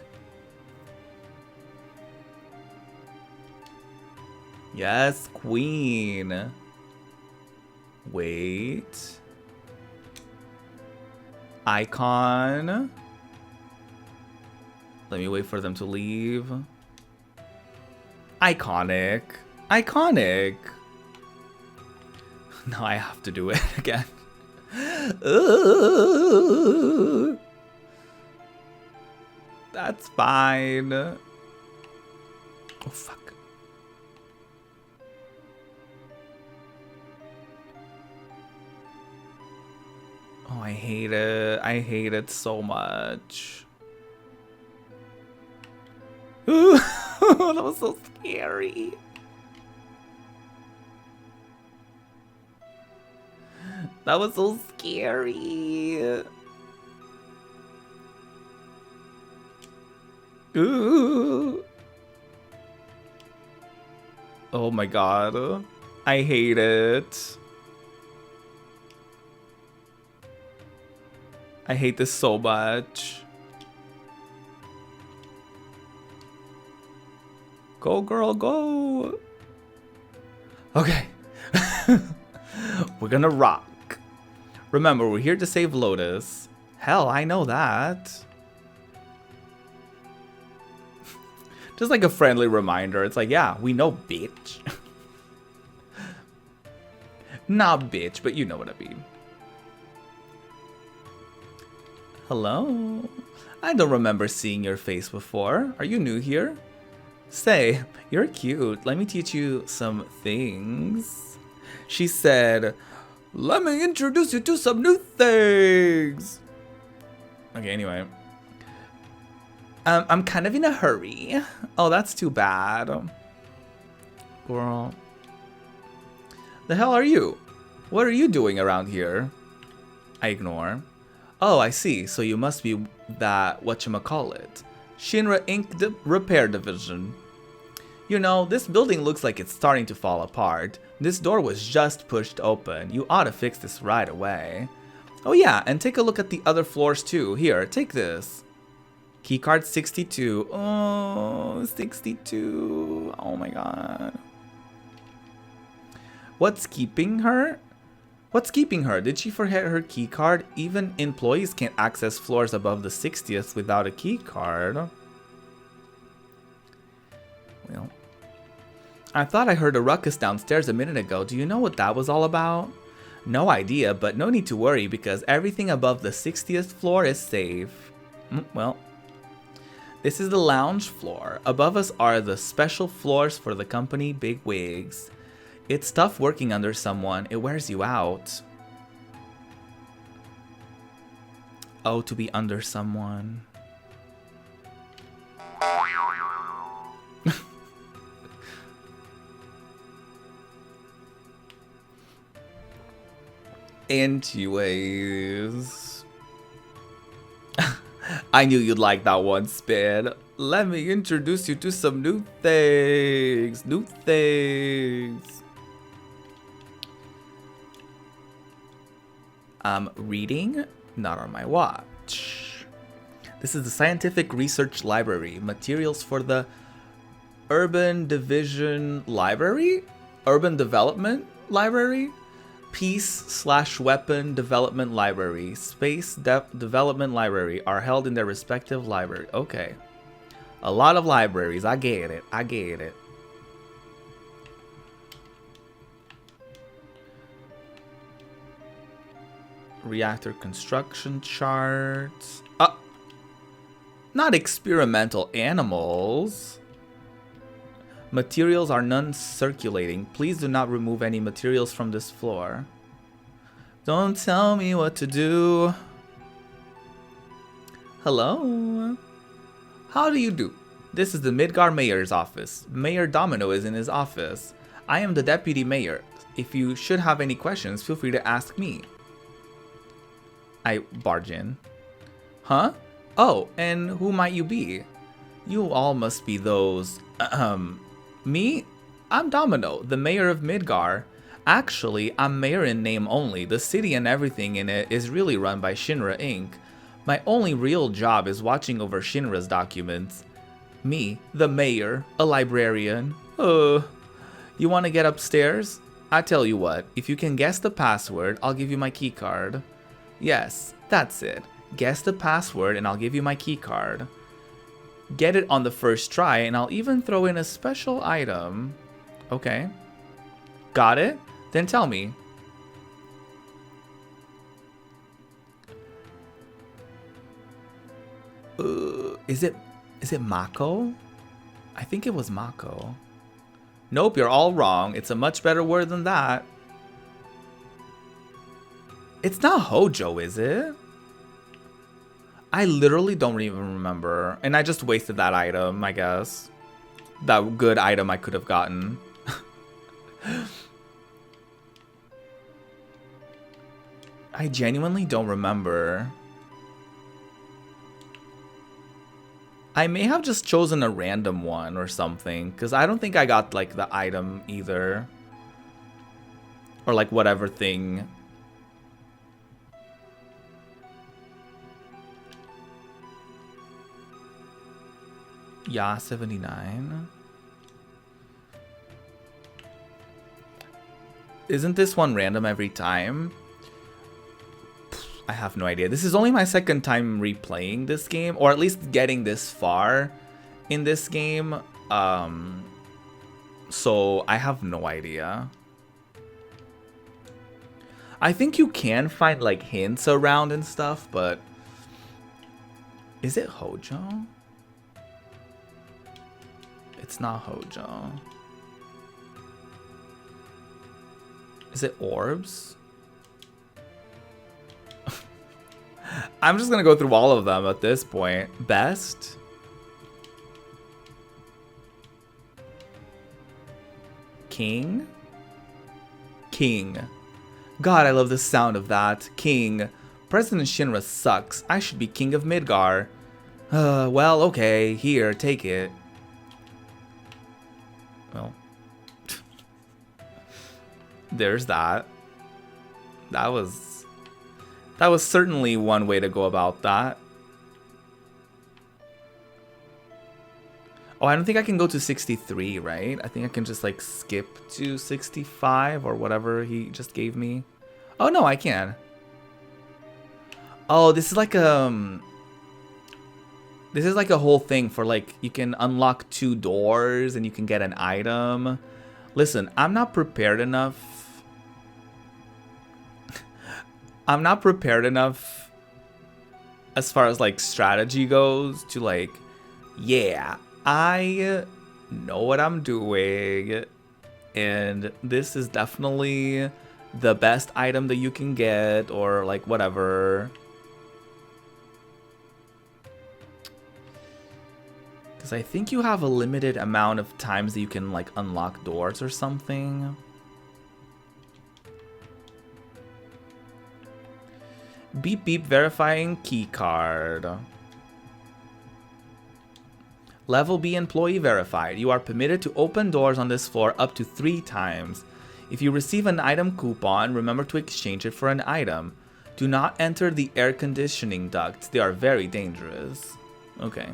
Yes, queen. Wait. Icon. Let me wait for them to leave. Iconic. Iconic. Now I have to do it again. Ooh. That's fine. Oh, fuck. Oh, I hate it. I hate it so much. Ooh, that was so scary. That was so scary. Ooh. Oh my god. I hate it. I hate this so much. Go, girl, go. Okay. We're gonna rock. Remember, we're here to save Lotus. Hell, I know that. Just like a friendly reminder. It's like, yeah, we know, bitch. Not bitch, but you know what I mean. Hello? I don't remember seeing your face before. Are you new here? Say, you're cute. Let me teach you some things. She said, let me introduce you to some new things. Okay, anyway. I'm kind of in a hurry. Oh, that's too bad. Girl. The hell are you? What are you doing around here? I ignore. Oh, I see. So you must be that whatchamacallit. Shinra Inc. Repair Division. You know, this building looks like it's starting to fall apart. This door was just pushed open. You ought to fix this right away. Oh yeah, and take a look at the other floors too. Here, take this. Keycard 62. Oh, 62. Oh my god. What's keeping her? What's keeping her? Did she forget her keycard? Even employees can't access floors above the 60th without a keycard. Well, I thought I heard a ruckus downstairs a minute ago. Do you know what that was all about? No idea, but no need to worry because everything above the 60th floor is safe. Well, this is the lounge floor. Above us are the special floors for the company bigwigs. It's tough working under someone. It wears you out. Oh, to be under someone. Anyways. I knew you'd like that one, Spin. Let me introduce you to some new things. New things. Reading? Not on my watch. This is the Scientific Research Library. Materials for the Urban Division Library? Urban Development Library? Peace/Weapon Development Library. Space Development Library are held in their respective library. Okay. A lot of libraries. I get it. I get it. Reactor construction charts. Not experimental animals. Materials are non-circulating. Please do not remove any materials from this floor. Don't tell me what to do. Hello? How do you do? This is the Midgar Mayor's office. Mayor Domino is in his office. I am the deputy mayor. If you should have any questions, feel free to ask me. I barge in. Huh? Oh, and who might you be? You all must be those... Me? I'm Domino, the mayor of Midgar. Actually, I'm mayor in name only. The city and everything in it is really run by Shinra Inc. My only real job is watching over Shinra's documents. Me, the mayor, a librarian. You want to get upstairs? I tell you what, if you can guess the password, I'll give you my keycard. Yes, that's it. Guess the password and I'll give you my keycard. Get it on the first try and I'll even throw in a special item. Okay. Got it? Then tell me. Is it Mako? I think it was Mako. Nope, you're all wrong. It's a much better word than that. It's not Hojo, is it? I literally don't even remember. And I just wasted that item, I guess. That good item I could have gotten. I genuinely don't remember. I may have just chosen a random one or something. Because I don't think I got like the item either. Or like whatever thing. Yeah, 79. Isn't this one random every time? I have no idea. This is only my second time replaying this game, or at least getting this far in this game. So I have no idea. I think you can find like hints around and stuff, but is it Hojo? It's not Hojo. Is it orbs? I'm just gonna go through all of them at this point. Best? King? King. God, I love the sound of that. King. President Shinra sucks. I should be king of Midgar. Well, okay. Here, take it. Well. There's that. That was certainly one way to go about that. Oh, I don't think I can go to 63, right? I think I can just like skip to 65 or whatever he just gave me. Oh no, I can. Oh, this is like a whole thing for like you can unlock 2 doors and you can get an item. Listen, I'm not prepared enough. I'm not prepared enough as far as like strategy goes to like, yeah, I know what I'm doing, and this is definitely the best item that you can get, or like whatever. Because I think you have a limited amount of times that you can like unlock doors or something. Beep beep verifying key card. Level B employee verified. You are permitted to open doors on this floor up to 3 times. If you receive an item coupon, remember to exchange it for an item. Do not enter the air conditioning ducts. They are very dangerous. Okay.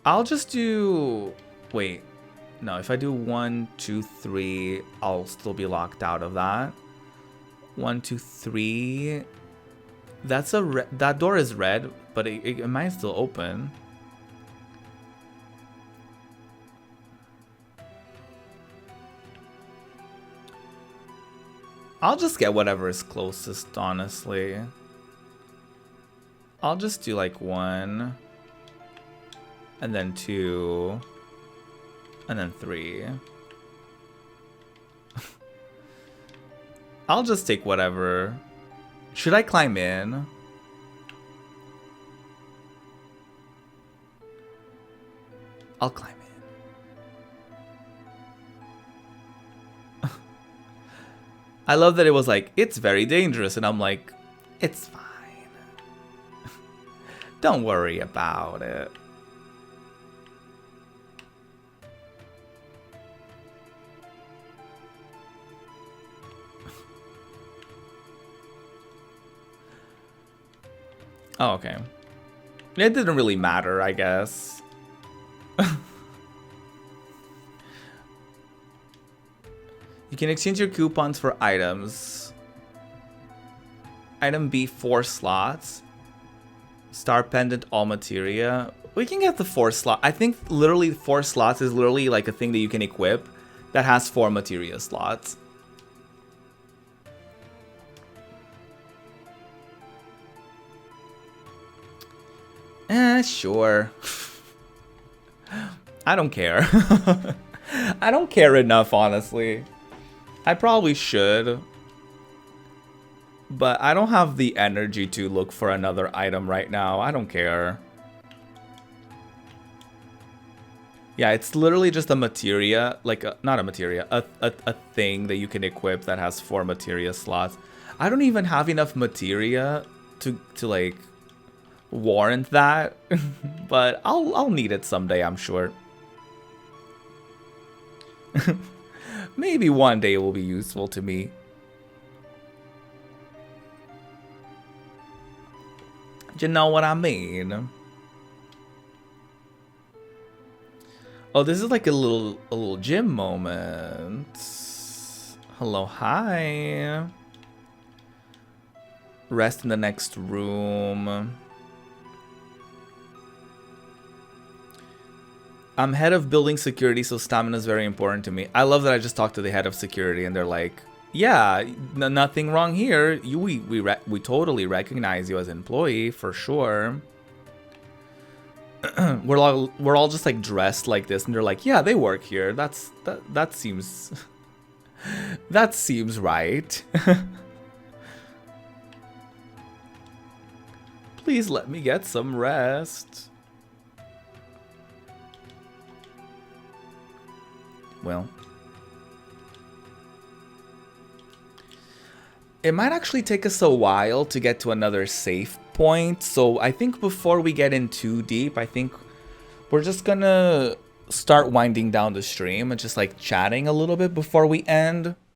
I'll just do... Wait. No, if I do 1, 2, 3, I'll still be locked out of that. 1, 2, 3. That's a that door is red, but it might still open. I'll just get whatever is closest, honestly. I'll just do like 1, and then 2, and then 3. I'll just take whatever. Should I climb in? I'll climb in. I love that it was like, it's very dangerous, and I'm like, it's fine. Don't worry about it. Oh, okay. It didn't really matter, I guess. You can exchange your coupons for items. Item B, 4 slots. Star pendant, all materia. We can get the 4 slot. I think literally 4 slots is literally like a thing that you can equip that has 4 materia slots. Sure. I don't care. I don't care enough, honestly. I probably should. But I don't have the energy to look for another item right now. I don't care. Yeah, it's literally just a materia, like not a materia, a thing that you can equip that has 4 materia slots. I don't even have enough materia to like warrant that, but I'll need it someday, I'm sure. Maybe one day it will be useful to me. You know what I mean? Oh, this is like a little gym moment. Hello, hi. Rest in the next room. I'm head of building security, so stamina is very important to me. I love that I just talked to the head of security and they're like, yeah, nothing wrong here. We totally recognize you as an employee for sure. we're all just like dressed like this and they're like, yeah, they work here. That seems that seems right. Please let me get some rest. Well, it might actually take us a while to get to another safe point. So I think before we get in too deep, I think we're just gonna start winding down the stream and just like chatting a little bit before we end.